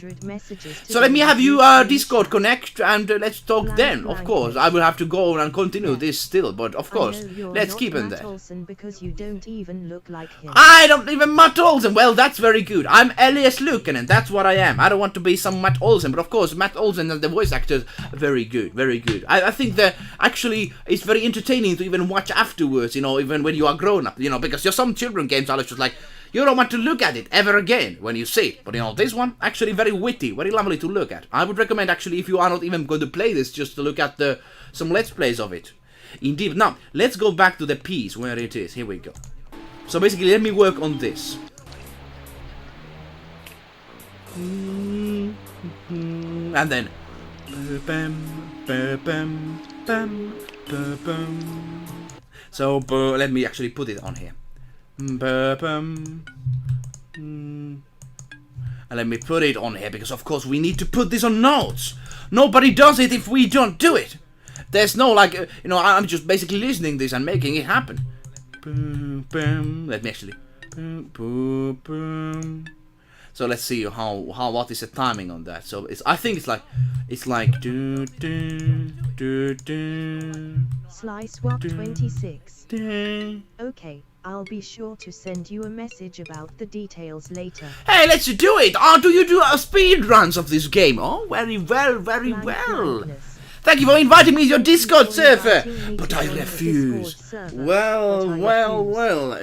So let me have you Discord connect and let's talk then. Of course, I will have to go and continue this still, but of course, let's keep in there. Because you don't even look like him. I don't even Matt Olsen. Well, that's very good. I'm Elias Eluukkanen. That's what I am. I don't want to be some Matt Olsen, but of course, Matt Olsen and the voice actors, very good, very good. I think that actually it's very entertaining to even watch afterwards. You know, even when you are grown up. You know, because some children games are just like, you don't want to look at it ever again when you see it. But you know, this one, actually very witty, very lovely to look at. I would recommend actually if you are not even going to play this, just to look at some Let's Plays of it. Indeed. Now, let's go back to the piece where it is. Here we go. So basically, let me work on this. And then... So, let me actually put it on here. And let me put it on here, because of course we need to put this on notes. Nobody does it if we don't do it. There's no like, you know, I'm just basically listening this and making it happen. Let me actually. So let's see what is the timing on that. So I think it's like Sly Swap 26. Okay, I'll be sure to send you a message about the details later. Hey, let's do it! Oh, do you do speed runs of this game? Oh, very well, very well. Thank you for inviting me to your Discord server, but I refuse. Well,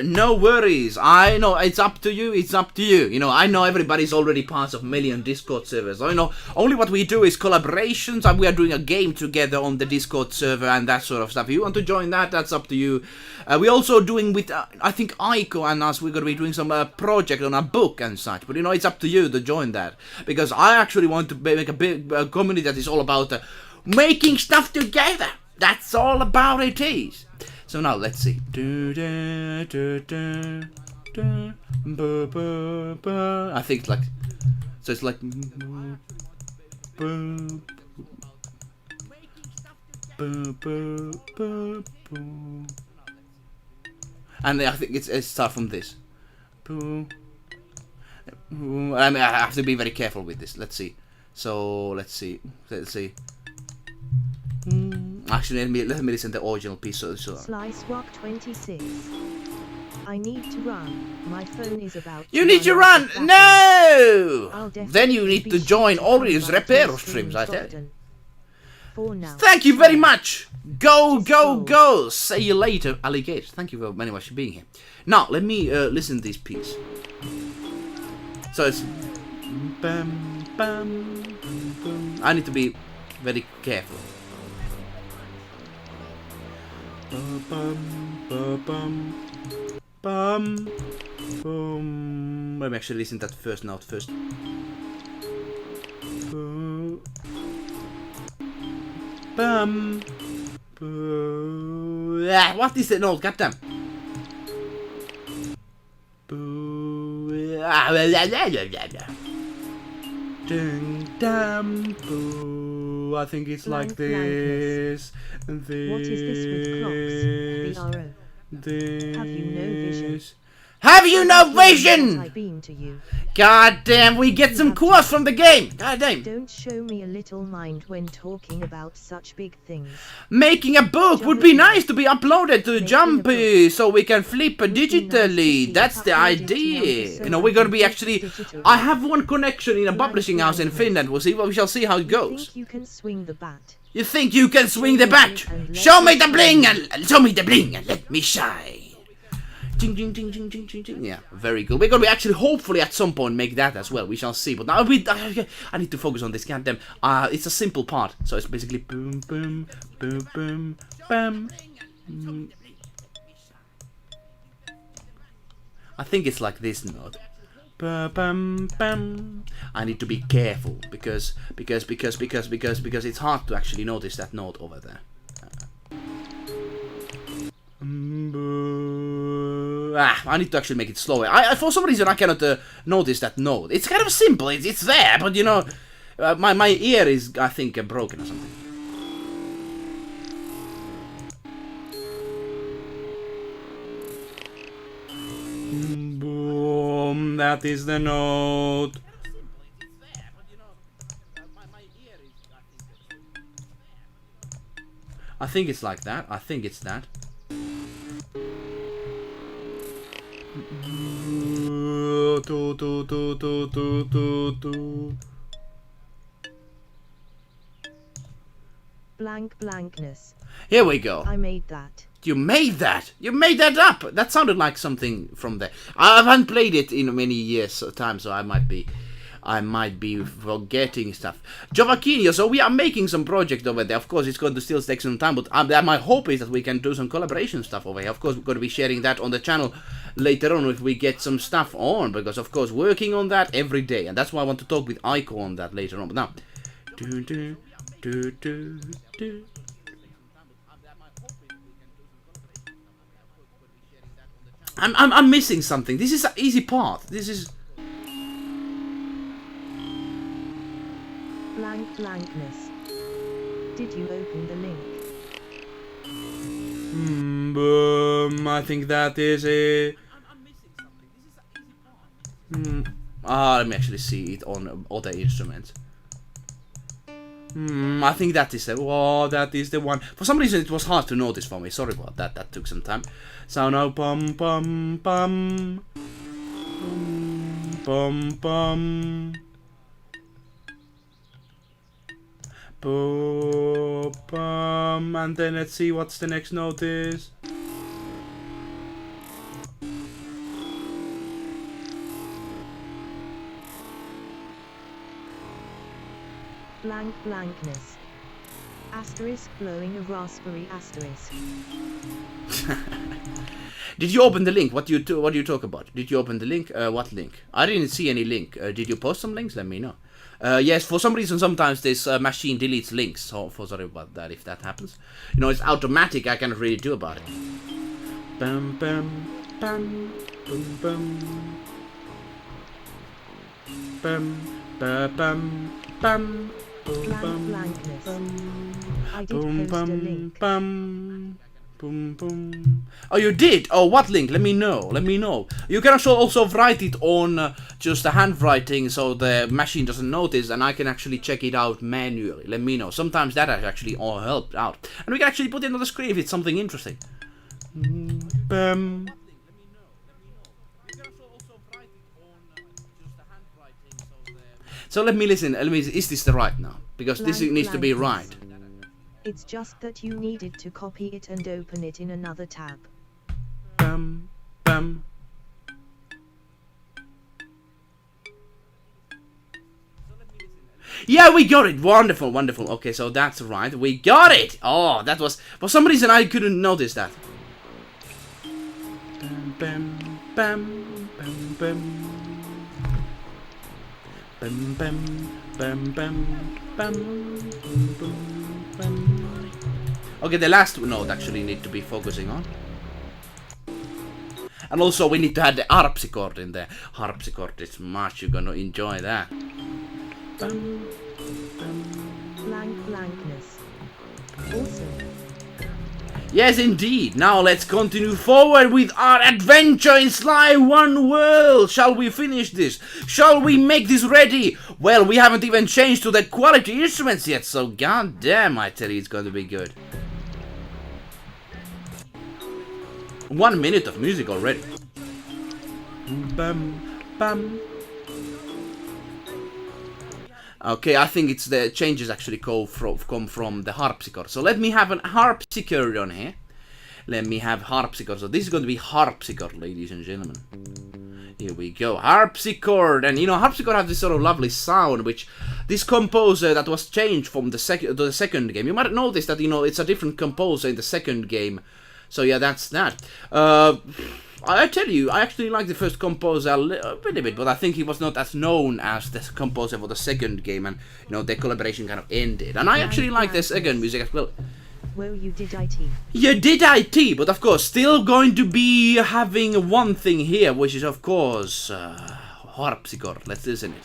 no worries. I know, it's up to you, You know, I know everybody's already part of million Discord servers. I know, only what we do is collaborations, and we are doing a game together on the Discord server and that sort of stuff. If you want to join that, that's up to you. We're also doing with, I think Aiko and us, we're going to be doing some project on a book and such. But you know, it's up to you to join that. Because I actually want to make a big community that is all about making stuff together. That's all about it is. So now let's see. I think it's like, so it's like, and I think it's start from this. I mean, I have to be very careful with this. Let's see. So let's see. Actually, let me listen to the original piece. So. Sly Swap 26. I need to run. My phone is about. You need to run. No. Then you need to join Ori's repair streams. I tell you. Thank you very much. Go. See you later, alligator. Thank you very much for being here. Now let me listen to this piece. So it's. I need to be very careful. Let me actually listen to that first note first. What is the note? Goddamn. I think it's like this. What is this with clocks? This. Have you no vision? Have you no vision? God damn, we get some quotes from the game. God damn. Don't show me a little mind when talking about such big things. Making a book would be nice to be uploaded to Jumpy so we can flip digitally. That's the idea. You know, we're gonna be actually. I have one connection in a publishing house in Finland. We shall see how it goes. You can swing the bat. You think you can swing the bat? Show me the bling and let me shine. Ching, ching, ching, ching, ching, ching, ching. Yeah, very good. We're gonna be actually hopefully at some point make that as well. We shall see. But now I need to focus on this. Goddamn. It's a simple part. So it's basically boom, boom, boom, boom, bam. I think it's like this note. Bam, bam. I need to be careful because it's hard to actually notice that note over there. I need to actually make it slower. For some reason I cannot notice that note. It's kind of simple. It's there, but you know, my ear is, I think, broken or something. Boom, that is the note. I think it's like that. I think it's that. Blank blankness. Here we go. I made that. You made that! You made that up! That sounded like something from there. I haven't played it in many years time, so I might be forgetting stuff. Jovaquinho, so we are making some project over there. Of course, it's going to still take some time, but my hope is that we can do some collaboration stuff over here. Of course, we're going to be sharing that on the channel later on if we get some stuff on, because of course, working on that every day, and that's why I want to talk with Aiko on that later on. But now, I'm missing something. This is an easy part. This is blank blankness. Did you open the link? Boom. I think that is it. Let me actually see it on other instruments. I think that is the. Oh, that is the one. For some reason, it was hard to notice for me. Sorry about that. That took some time. So now, bum bum bum, bum bum, boom bum, and then let's see what's the next note is. Blank blankness. Asterisk blowing a raspberry asterisk. Did you open the link? What do you talk about? Did you open the link? What link? I didn't see any link. Did you post some links? Let me know. Yes, for some reason sometimes this machine deletes links. So sorry about that if that happens. You know, it's automatic. I cannot really do about it. Bum bum bum bum bum bum bum bum bum. Blank blankness. I did post a link. Boom, boom. Oh, you did? Oh, what link? Let me know. Let me know. You can also write it on just the handwriting so the machine doesn't notice, and I can actually check it out manually. Let me know. Sometimes that has actually all helped out. And we can actually put it on the screen if it's something interesting. Bam. So let me listen. Is this the right now? Because this needs to be right. It's just that you needed to copy it and open it in another tab. Bam, bam. Yeah, we got it. Wonderful, wonderful. Okay, so that's right. We got it. Oh, that was... For some reason, I couldn't notice that. Bam, bam, bam, bam, bam. Bam, bam, bam, bam, bam, bam, bam. Okay, the last note actually need to be focusing on. And also we need to add the harpsichord in there. Harpsichord is much, you're gonna enjoy that. Bam, bam. Blank blankness. Awesome. Yes, indeed. Now let's continue forward with our adventure in Sly One World. Shall we finish this? Shall we make this ready? Well, we haven't even changed to the quality instruments yet, so goddamn, I tell you, it's going to be good. 1 minute of music already. Bam, bam. Okay, I think it's the changes actually come from the harpsichord. So let me have an harpsichord on here. Let me have harpsichord. So this is going to be harpsichord, ladies and gentlemen. Here we go, harpsichord. And you know, harpsichord has this sort of lovely sound, which this composer that was changed from the second game. You might notice that, you know, it's a different composer in the second game. So yeah, that's that. I tell you, I actually like the first composer a little bit, but I think he was not as known as the composer for the second game, and you know, the collaboration kind of ended. And I actually like the second music as well. Well, you did IT. You did IT, but of course, still going to be having one thing here, which is of course harpsichord. Let's listen it.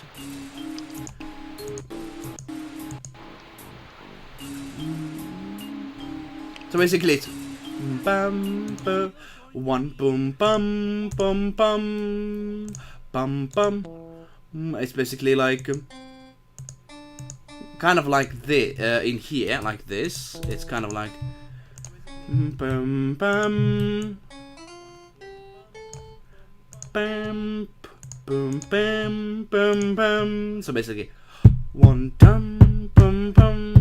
So basically, it's bam, bam. One boom bum bum bum bum bum. It's basically like kind of like this in here, like this. It's kind of like bum bum bam boom bam bum bum. So basically, one dum bum bum.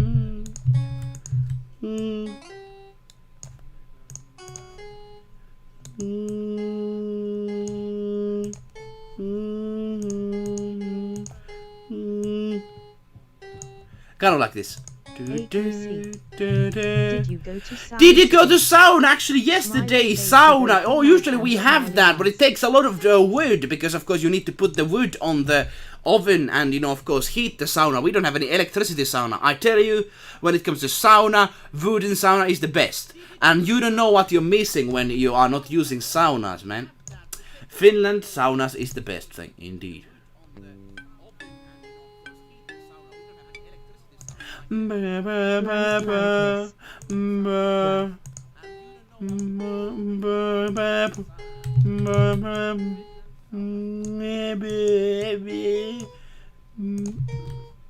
Kind of like this. Did you go to sauna? Did you go to sauna? Actually, yesterday, sauna. Oh, usually we have that, but it takes a lot of wood, because of course you need to put the wood on the oven and, you know, of course, heat the sauna. We don't have any electricity sauna. I tell you, when it comes to sauna, wooden sauna is the best. And you don't know what you're missing when you are not using saunas, man. Finland, saunas is the best thing, indeed.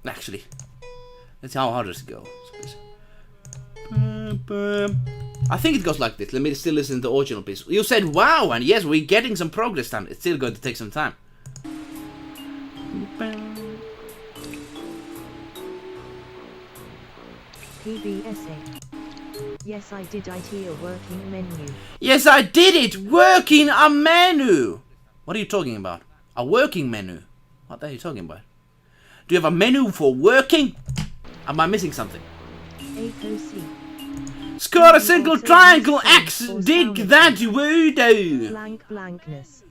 Actually, let's see how does it go. I think it goes like this. Let me still listen to the original piece. You said wow, and yes, we're getting some progress done. It's still going to take some time. PBSA. Yes, I did it. A working menu. Yes, I did it! Working a menu! What are you talking about? A working menu? What are you talking about? Do you have a menu for working? Am I missing something? AOC. Score a single triangle X! Dig that voodoo! Blank blankness.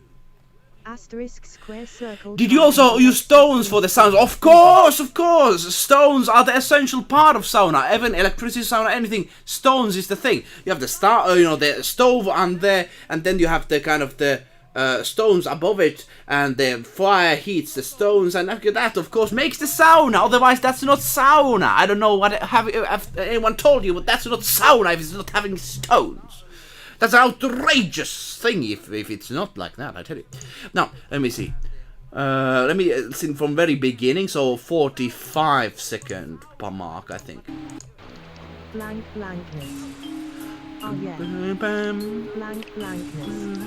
Asterisk square circle. Did you also use stones for the sounds? Of course, of course! Stones are the essential part of sauna. Even electricity sauna, anything. Stones is the thing. You have the the stove and then you have the kind of the stones above it, and the fire heats the stones, and after that, of course, makes the sauna. Otherwise, that's not sauna. I don't know what have anyone told you, but that's not sauna if it's not having stones. That's an outrageous thing if it's not like that, I tell you. Now, let me see. Let me sing from very beginning, so 45-second mark, I think. Blank blankness. Oh yeah. Blank blankness.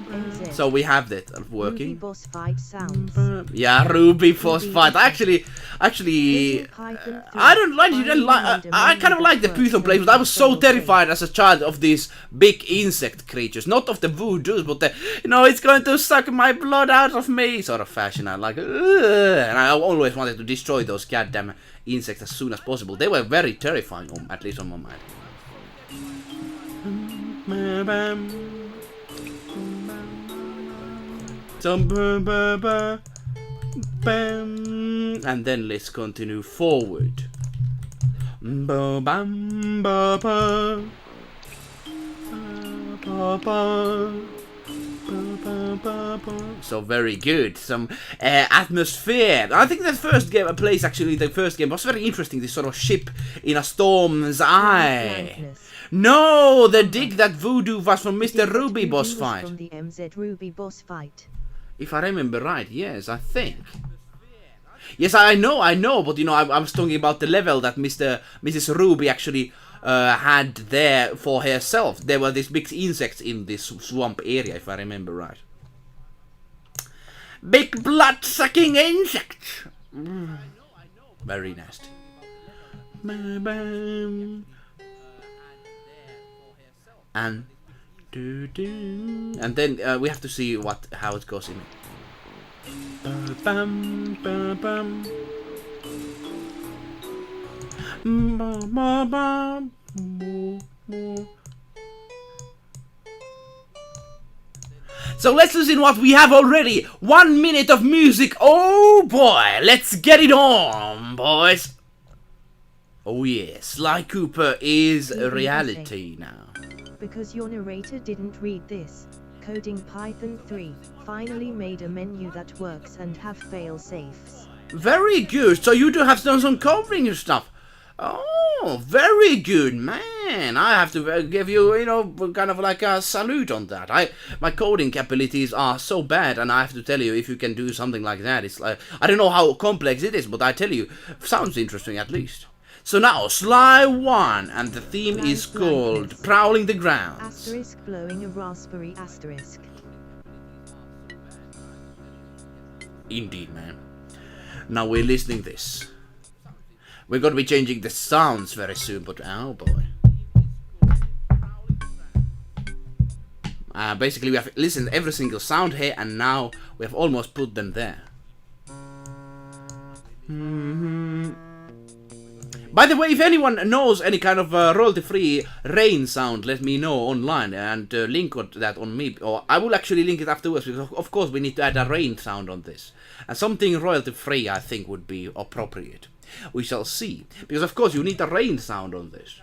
NZ. So we have that working. Ruby boss fight sounds. Yeah, Ruby boss fight. Actually, I don't like. I kind of like the Python plays, but I was so terrified as a child of these big insect creatures, not of the voodoos, but the it's going to suck my blood out of me sort of fashion. I like, and I always wanted to destroy those goddamn insects as soon as possible. They were very terrifying, at least on my mind. And then let's continue forward. So very good. Some atmosphere. I think the first game I played, actually, the first game was very interesting. This sort of ship in a storm's eye. No, the dig that voodoo was from Mr. Ruby boss fight. From the MZ Ruby boss fight. If I remember right, yes, I think. Yes, I know, but I was talking about the level that Mrs. Ruby actually had there for herself. There were these big insects in this swamp area, if I remember right. Big blood-sucking insects! Very nasty. And then we have to see how it goes in. So let's listen what we have already. 1 minute of music. Oh boy, let's get it on, boys. Oh yeah, Sly Cooper is a reality now. Because your narrator didn't read this, coding Python 3 finally made a menu that works and have fail-safes. Very good. So you do have done some covering and stuff. Oh, very good, man. man, I have to give you, you know, kind of like a salute on that. My coding abilities are so bad, and I have to tell you, if you can do something like that, it's like, I don't know how complex it is, but I tell you, sounds interesting at least. So now, Sly 1, and the theme is called Prowling the Grounds. Asterisk blowing a raspberry asterisk. Indeed, man. Now we're listening this. We're going to be changing the sounds very soon, but oh boy. Basically, we have listened to every single sound here, and now we have almost put them there. By the way, if anyone knows any kind of royalty-free rain sound, let me know online and link that on me. Or I will actually link it afterwards, because of course we need to add a rain sound on this. And something royalty-free, I think, would be appropriate. We shall see. Because of course you need a rain sound on this.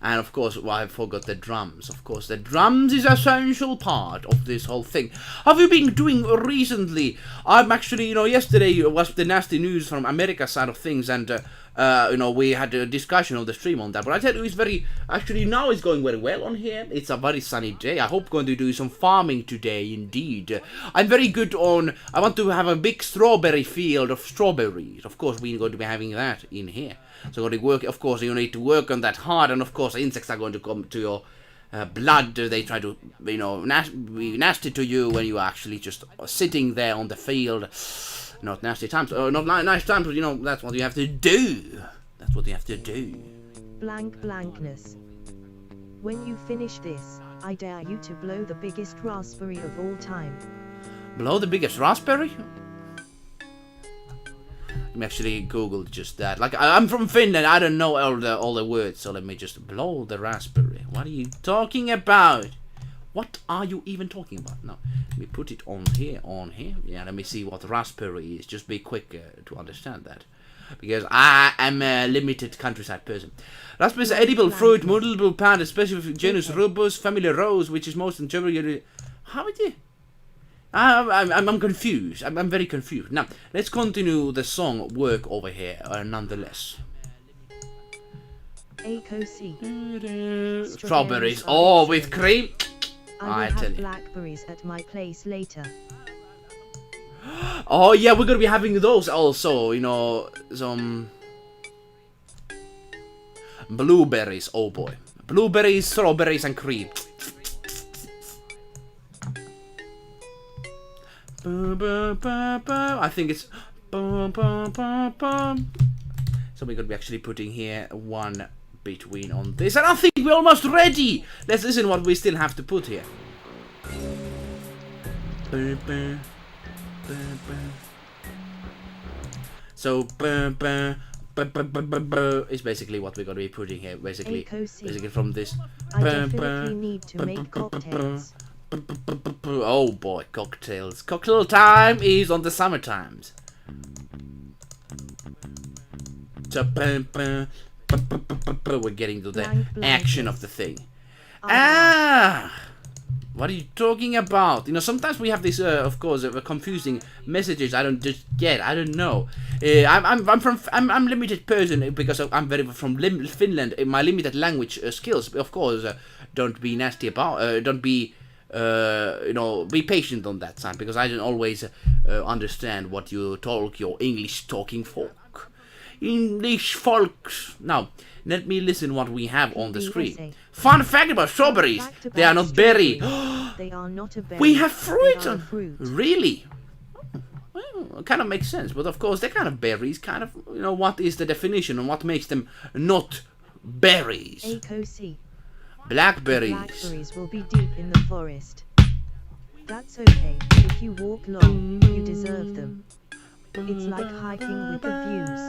And of course, well, I forgot the drums. Of course, the drums is an essential part of this whole thing. Have you been doing recently? I'm actually, you know, yesterday was the nasty news from America side of things, and you know, we had a discussion on the stream on that. But I tell you, it's very, actually now it's going very well on here. It's a very sunny day. I hope going to do some farming today, indeed. I'm very good on, I want to have a big strawberry field of strawberries. Of course, we're going to be having that in here. So going to work, of course, you need to work on that hard, and of course insects are going to come to your blood. They try to, you know, be nasty to you when you are actually just sitting there on the field. Not nasty times, or not nice times, but you know, that's what you have to do. That's what you have to do. Blank blankness. When you finish this, I dare you to blow the biggest raspberry of all time. Blow the biggest raspberry? Let me actually Google just that. Like, I'm from Finland, I don't know all the words, so let me just blow the raspberry. What are you talking about? What are you even talking about? No, let me put it on here, Yeah, let me see what raspberry is. Just be quick to understand that. Because I am a limited countryside person. Raspberry is an edible fruit, multiple plant, especially for genus Rubus, family Rose, which is most in Germany. How is it? I'm confused. I'm very confused. Now, let's continue the song work over here, nonetheless. Strawberries. Oh, with cream. I will have blackberries at my place later. Oh yeah, we're gonna be having those also. You know, some blueberries. Oh boy, blueberries, strawberries, and cream. I think it's. So we're gonna be actually putting here one between on this, and I think we're almost ready. Let's listen what we still have to put here. So is basically what we're gonna be putting here. Basically from this. I definitely need to make cocktails. Oh boy, cocktails. Cocktail time is on the summer times. So we're getting to the action of the thing. What are you talking about? You know, sometimes we have this, of course, confusing messages. I don't just get. I don't know. I'm limited person because I'm very from Finland. My limited language skills, of course, don't be nasty about. Don't be. You know, be patient on that side, because I don't always understand what you talk, your English talking folk. English folks. Now, let me listen what we have on the screen. Fun fact about strawberries: they are not berry. They are not a berry. We have fruit. Really? Well, it kind of makes sense, but of course they're kind of berries. Kind of, you know, what is the definition and what makes them not berries? Blackberries. Blackberries will be deep in the forest. That's okay. If you walk long, you deserve them. It's like hiking with the views.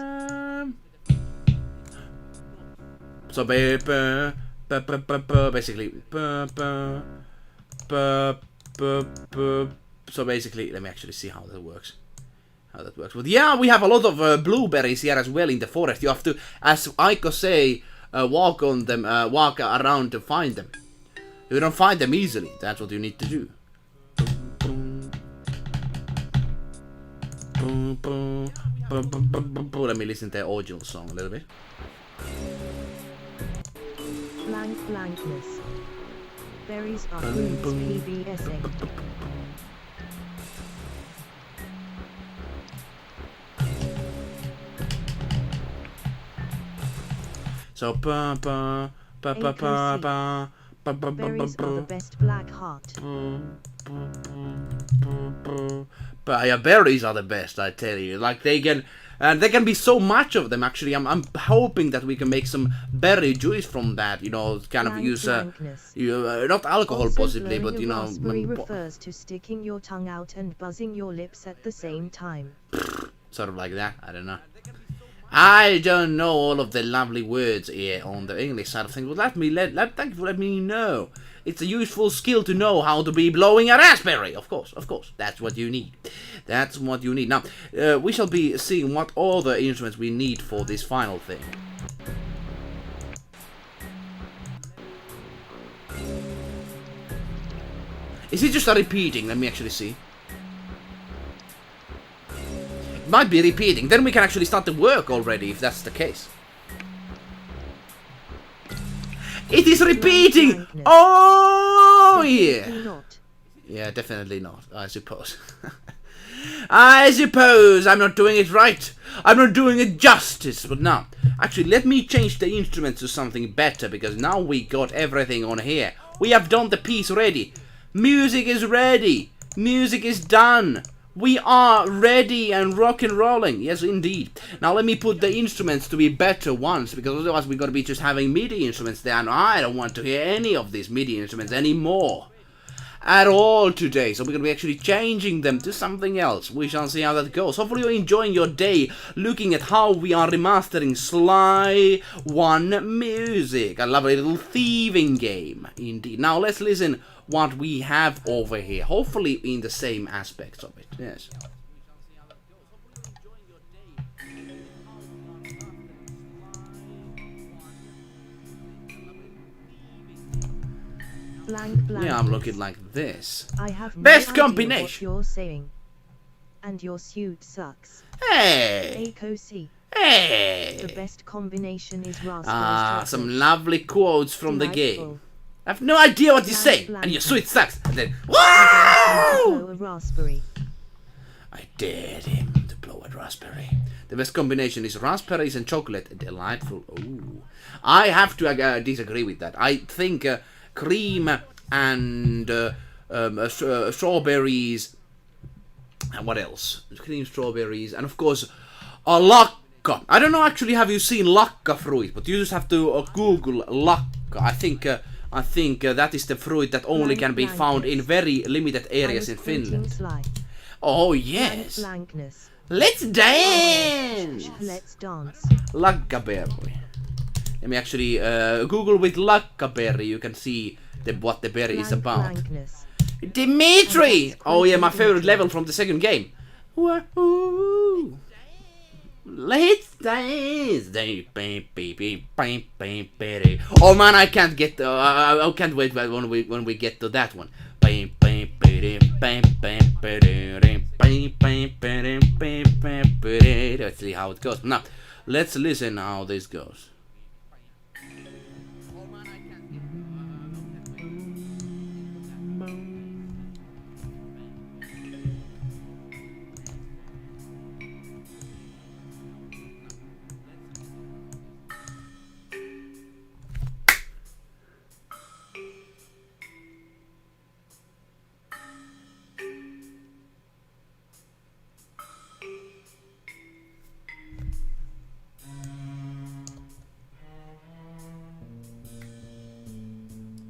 So basically, so basically, let me actually see how that works. how that works. But yeah, we have a lot of blueberries here as well in the forest. You have to, as Aiko say, walk on them, walk around to find them. You don't find them easily. That's what you need to do. Let me listen to the original song a little bit. Blank blankness. Berries are fruits PBSA. So Berries are the best black heart. But yeah, berries are the best, I tell you. Like they can, and there can be so much of them. Actually, I'm hoping that we can make some berry juice from that. You know, kind of use not alcohol Also, possibly, but you know. Raspberry refers to sticking your tongue out and buzzing your lips at the same time. Sort of like that. I don't know. I don't know all of the lovely words here on the English side of things, but thank you for letting me know. It's a useful skill to know how to be blowing a raspberry. Of course. That's what you need. That's what you need. Now, we shall be seeing what other instruments we need for this final thing. Is it just a repeating? Let me actually see. It might be repeating. Then we can actually start the work already, if that's the case. It is repeating! Oh, yeah! Not. Yeah, definitely not, I suppose. I suppose I'm not doing it right. I'm not doing it justice. But now, actually, let me change the instruments to something better, because now we got everything on here. We have done the piece ready. Music is ready. Music is done. We are ready and rock and rolling. Yes, indeed. Now let me put the instruments to be better ones, because otherwise we're going to be just having MIDI instruments there, and I don't want to hear any of these MIDI instruments anymore. At all today. So we're going to be actually changing them to something else. We shall see how that goes. Hopefully you're enjoying your day looking at how we are remastering Sly 1 music. A lovely little thieving game. Indeed. Now let's listen what we have over here. Hopefully in the same aspects of it. Yes. Yeah, I'm looking like this. I have no Best idea combination. What you're saying. And your suit sucks. Hey! Akosi. Hey! The best combination is raspberry. Some lovely quotes from the game. I have no idea what you say, and your suit sucks. And then, wow! A raspberry. I dared him to blow a raspberry. The best combination is raspberries and chocolate. Delightful. Ooh. I have to disagree with that. I think cream and strawberries. And what else? Cream, strawberries, and of course, a lakka. I don't know actually, have you seen lakka fruit? But you just have to Google lakka. I think that is the fruit that only can be found in very limited areas in Finland. Oh yes. Let's dance. Let's dance. Lakkaberry. Let me actually Google with lakkaberry. You can see what the berry is about. Dimitri! Oh yeah, my favorite level from the second game. Woohoo! Let's dance! Oh man, I can't get. I can't wait when we get to that one. Let's see how it goes. Now, let's listen how this goes.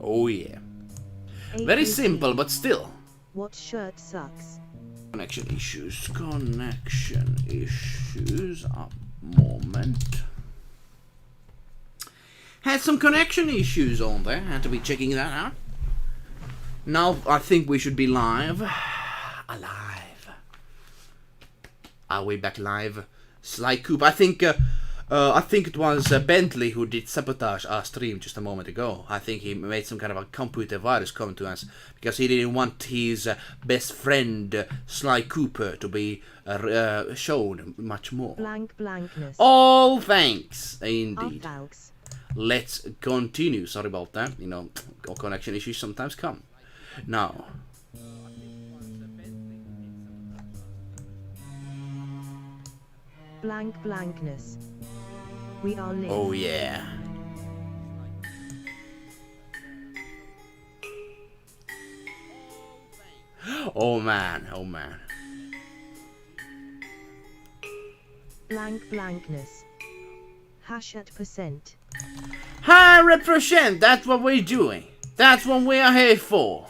Oh yeah. Very simple, but still. What shirt sucks? Connection issues. A moment. Had some connection issues on there. Had to be checking that out. Now I think we should be live. Alive. Are we back live? Sly Cooper. I think it was Bentley who did sabotage our stream just a moment ago. I think he made some kind of a computer virus come to us because he didn't want his best friend Sly Cooper to be shown much more. Blankness. All thanks, indeed. Oh, thanks. Let's continue. Sorry about that. You know, connection issues sometimes come. Now. Blankness. We are lit. Oh yeah. Oh man, oh man. Blankness. Hash at percent. 100%, that's what we're doing. That's what we are here for.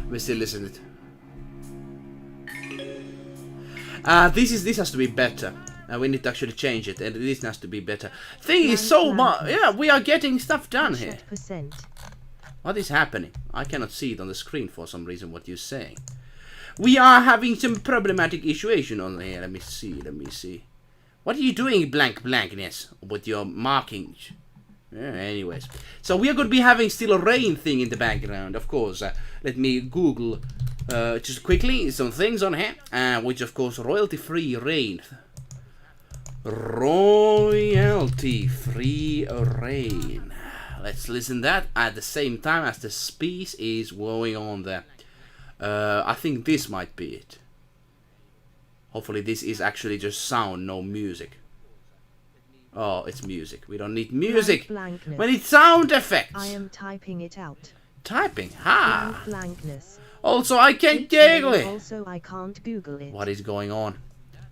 We still listen to it. This has to be better. We need to actually change it, and this has to be better. Thing is so much. Yeah, we are getting stuff done here. What is happening? I cannot see it on the screen for some reason. What you're saying? We are having some problematic situation on here. Let me see. What are you doing, blankness, with your markings? Yeah, anyways, so we are going to be having still a rain thing in the background, of course. Let me Google just quickly some things on here, which of course royalty-free rain. Royalty-free rain. Let's listen that at the same time as the speech is going on there. I think this might be it. Hopefully this is actually just sound, no music. Oh, it's music. We don't need music. We need sound effects. I am typing it out. Typing? Ha! Blankness. Also, I can't Google it. Also, I can't Google it. What is going on?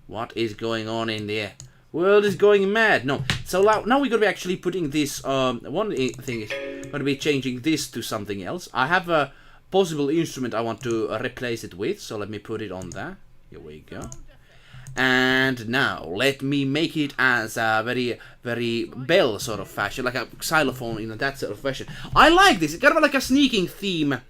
What is going on in there? World is going mad. No. So now we're gonna be actually putting this. One thing is gonna be changing this to something else. I have a possible instrument I want to replace it with. So let me put it on there. Here we go. And now let me make it as a very, very bell sort of fashion, like a xylophone in that sort of fashion. I like this. It's kind of like a sneaking theme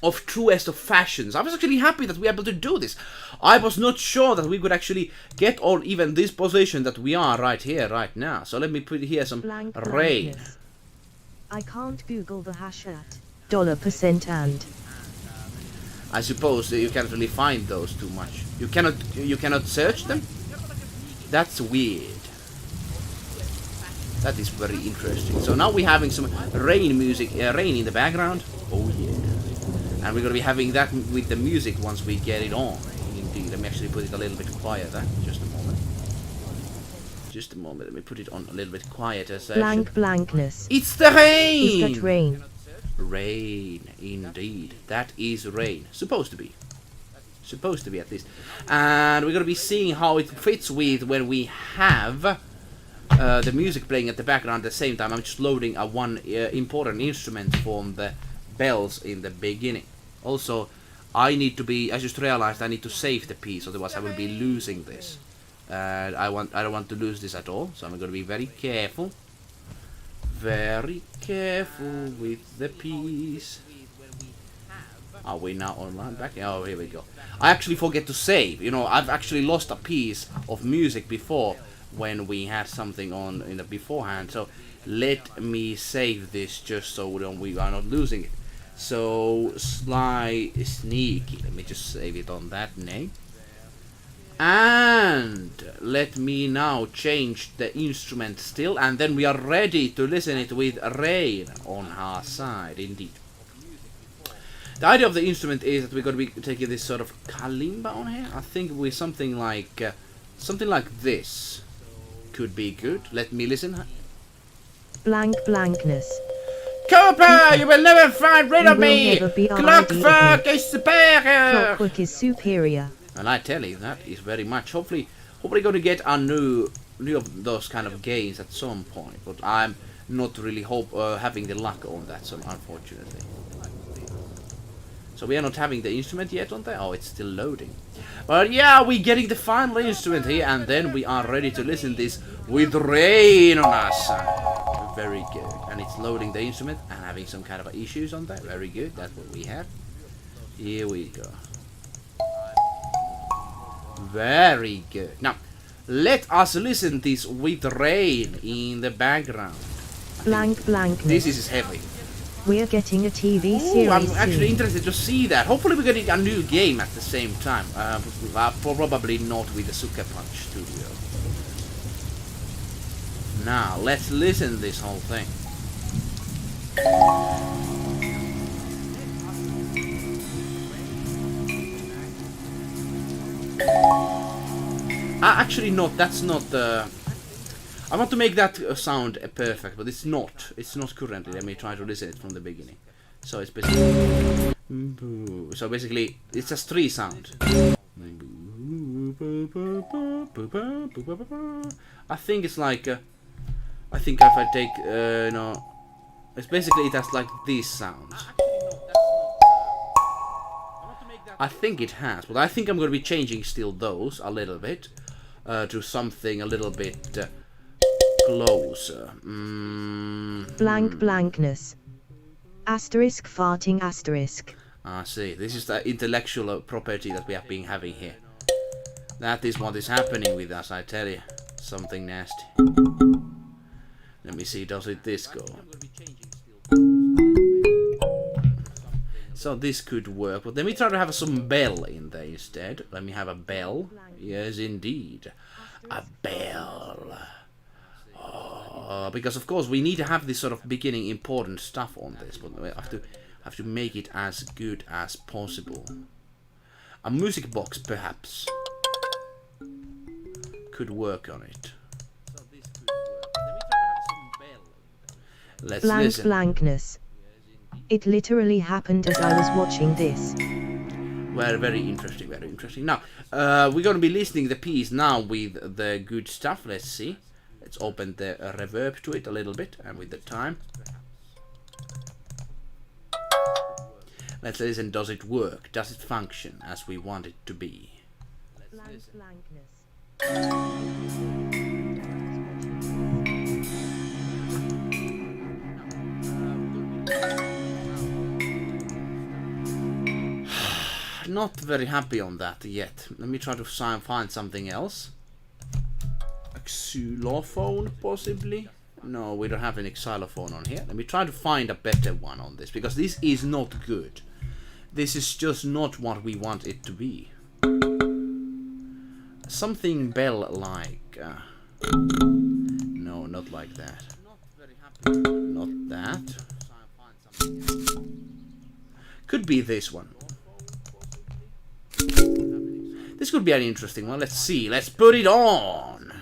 of truest of fashions. I was actually happy that we were able to do this. I was not sure that we could actually get on even this position that we are right here, right now. So let me put here some rain. I can't Google the hash at $% and. I suppose that you can't really find those too much. You cannot search them? That's weird. That is very interesting. So now we're having some rain music, rain in the background. Oh yeah. And we're gonna be having that with the music once we get it on. Indeed. Let me actually put it a little bit quieter. Just a moment. Just a moment. Let me put it on a little bit quieter. Blankness. It's the rain! Is that rain? Rain, indeed. That is rain. Supposed to be. Supposed to be, at least. And we're gonna be seeing how it fits with when we have the music playing at the background at the same time. I'm just loading a one important instrument from the bells in the beginning. Also, I just realized I need to save the piece, otherwise I will be losing this. And I don't want to lose this at all, so I'm gonna be very careful. Very careful with the piece. Are we now online back? Oh, here we go. I actually forget to save. You know, I've actually lost a piece of music before when we had something on in the beforehand. So let me save this just so we are not losing it. So Sly Sneaky. Let me just save it on that name. And let me now change the instrument still, and then we are ready to listen it with rain on our side, indeed. The idea of the instrument is that we're going to be taking this sort of kalimba on here. I think with something like this could be good. Let me listen. Blankness. Cooper, you will never find rid of me. Clockwork is superior. Clockwork is superior. And I tell you, that is very much. Hopefully going to get a new of those kind of games at some point. But I'm not really having the luck on that, so unfortunately. So we are not having the instrument yet on there. Oh, it's still loading. But yeah, we're getting the final instrument here, and then we are ready to listen this with rain on us. Very good. And it's loading the instrument and having some kind of issues on there. Very good. That's what we have. Here we go. Very good. Now, let us listen this with rain in the background. Blank. This is heavy. We're getting a TV series. Ooh, I'm actually soon. interested to see that. Hopefully we're getting a new game at the same time. Probably not with the Sucker Punch studio. Now, let's listen to this whole thing. Actually not, that's not I want to make that sound perfect, but it's not. It's not currently. Let me try to listen it from the beginning. So it's basically... So basically, it's just 3 sound. I think it's like... I think if I take... no... It's basically, it has like these sounds. I think it has, but I think I'm going to be changing still those a little bit. To something a little bit... closer. Blankness. Asterisk farting asterisk. Ah, see. This is the intellectual property that we have been having here. That is what is happening with us, I tell you. Something nasty. Let me see, does it this go? So this could work, but let me try to have some bell in there instead. Let me have a bell. Yes, indeed. A bell. Because of course we need to have this sort of beginning important stuff on this, but we have to make it as good as possible. A music box perhaps could work on it. Let's listen. Blankness. It literally happened as I was watching this. Well, very interesting, very interesting. Now, we're going to be listening the piece now with the good stuff. Let's see. Let's open the reverb to it a little bit, and with the time. Let's listen, does it work? Does it function as we want it to be? Not very happy on that yet. Let me try to find something else. A xylophone, possibly? No, we don't have any xylophone on here. Let me try to find a better one on this, because this is not good. This is just not what we want it to be. Something bell-like. No, not like that. Not that. Could be this one. This could be an interesting one. Let's see. Let's put it on.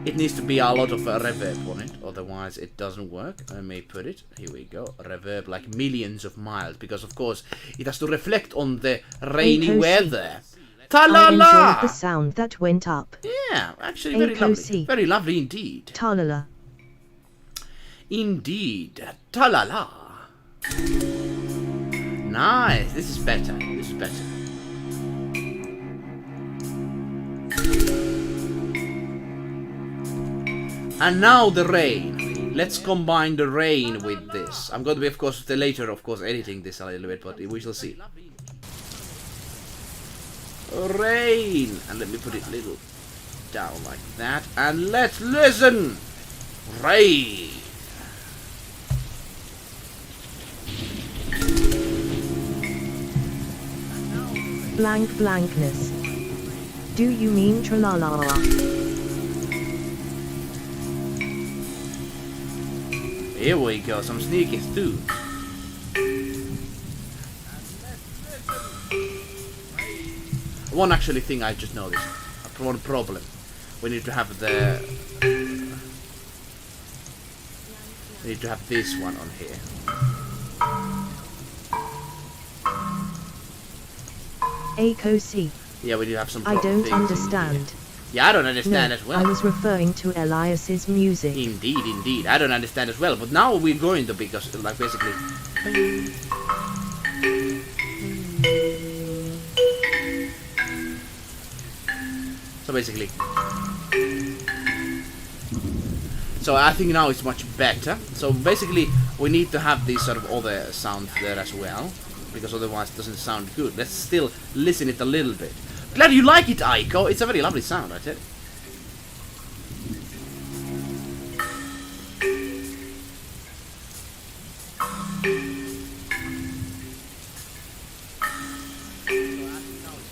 It needs to be a lot of reverb on it, otherwise it doesn't work. Let me put it. Here we go. Reverb like millions of miles, because of course it has to reflect on the rainy weather. Ta-la-la! I enjoyed the sound that went up. Yeah, actually very lovely. Very lovely indeed. Ta-la-la. Indeed. Ta-la-la. Nice. This is better. This is better. And now the rain. Let's combine the rain with this. I'm going to be, of course, later, of course, editing this a little bit, but we shall see. Rain. And let me put it a little down like that. And let's listen. Rain. Blankness. Do you mean tra-la-la? Here we go, some sneaky too. One actually thing I just noticed. One problem. We need to have the... We need to have this one on here. Aco C. Yeah, we need to have some... I don't understand. Yeah, I don't understand No, as well. I was referring to Elias's music. Indeed, indeed. I don't understand as well. But now we're going to, because, like, basically... So basically... So I think now it's much better. So basically, we need to have these sort of other sounds there as well, because otherwise it doesn't sound good. Let's still listen it a little bit. Glad you like it, Aiko. It's a very lovely sound, I tell you.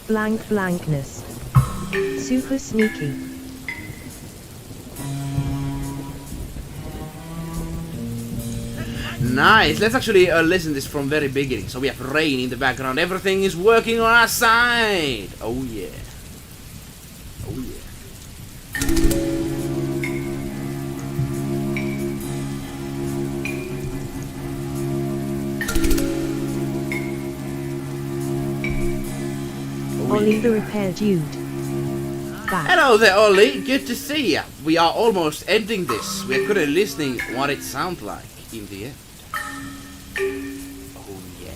Blank blankness. Super sneaky. Nice. Let's actually listen this from very beginning. So we have rain in the background. Everything is working on our side. Oh yeah. Oh yeah. Ollie the repair dude. Back. Hello there, Ollie. Good to see ya. We are almost ending this. We're currently listening what it sounds like in the end. Oh yeah.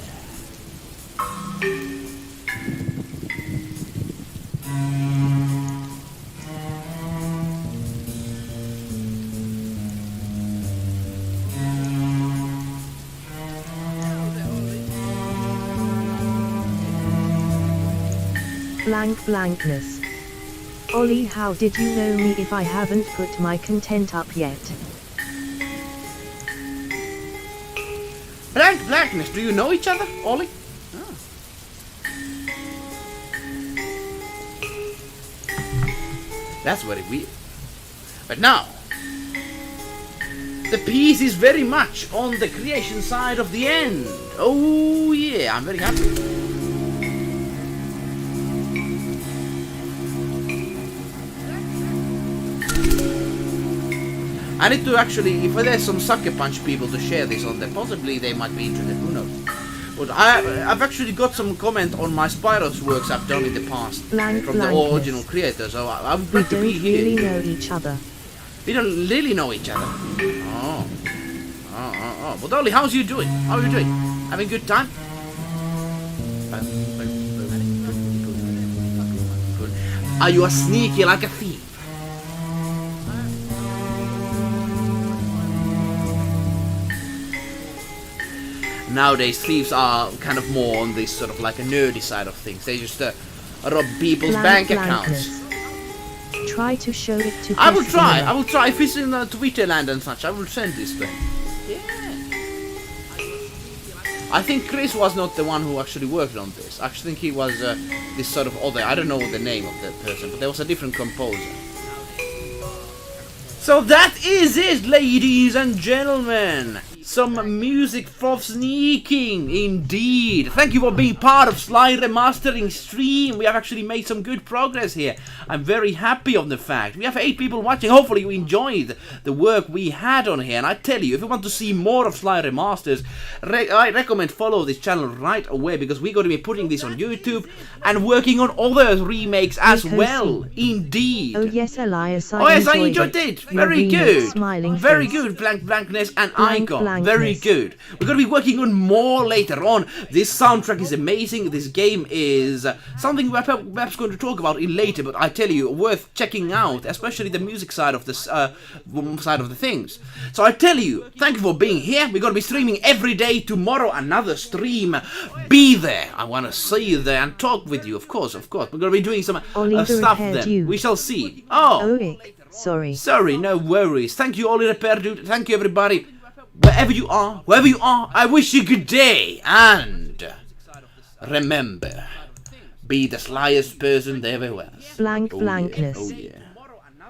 Blank blankness. Ollie, how did you know me if I haven't put my content up yet? Blackness, do you know each other, Ollie? Oh. That's very weird. But now, the piece is very much on the creation side of the end. Oh yeah, I'm very happy. I need to actually, if there's some Sucker Punch people to share this on there, possibly they might be interested, who knows. But I've actually got some comment on my Spyros works I've done in the past from the original creator, so I would like to be here. We don't really know each other. We don't really know each other. Oh. But Ollie, how's you doing? How are you doing? Having a good time? Are you as sneaky like a thief? Nowadays, thieves are kind of more on this sort of like a nerdy side of things. They just rob people's bank accounts. Try to show it to. I will try. I will try. If it's in Twitter land and such, I will send this to him. Yeah. I think Chris was not the one who actually worked on this. I actually think he was this sort of other. I don't know the name of that person, but there was a different composer. So that is it, ladies and gentlemen. Some music for sneaking, indeed. Thank you for being part of Sly Remastering stream. We have actually made some good progress here. I'm very happy on the fact. We have 8 people watching. Hopefully you enjoyed the work we had on here. And I tell you, if you want to see more of Sly Remasters, I recommend follow this channel right away, because we're going to be putting this on YouTube and working on other remakes as well. Indeed. Oh yes, Elias, I enjoyed it. Very good. Very good, Blankness and Icon. Very good. We're going to be working on more later on. This soundtrack is amazing. This game is something we're perhaps going to talk about in later, but I tell you, worth checking out, especially the music side of this side of the things. So I tell you, thank you for being here. We're going to be streaming every day. Tomorrow, another stream. Be there. I want to see you there and talk with you, of course. We're going to be doing some stuff then. We shall see. Oh, sorry, no worries. Thank you, Ollie Repair Dude. Thank you, everybody. Wherever you are, I wish you good day, and remember, be the slyest person there ever was. Blankness. Oh yeah.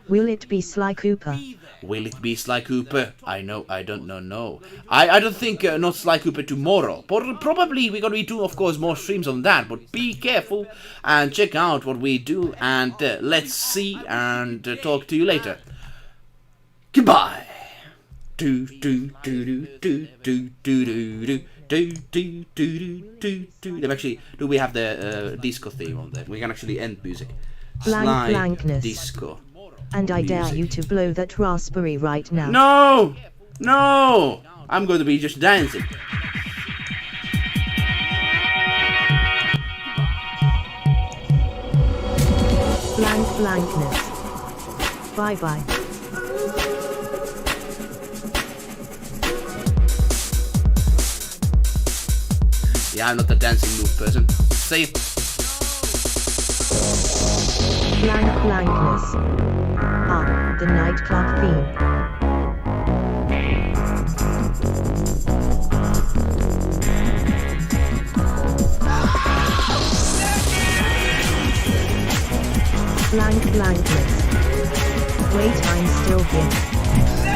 Will it be Sly Cooper? Will it be Sly Cooper? I don't know, no. I don't think not Sly Cooper tomorrow. But probably we're going to be doing, of course, more streams on that. But be careful and check out what we do, and let's see and talk to you later. Goodbye. Do do do do do do do do do do do do. Actually, do we have the disco theme on there? We can actually end music. Sly blankness. disco. And I dare music. you to blow that raspberry right now. No! No! I'm going to be just dancing. Blankness. Bye bye. Yeah, I'm not a dancing move person. Say it. Blankness. Ah, the nightclub theme. Blankness. Wait, I'm still here.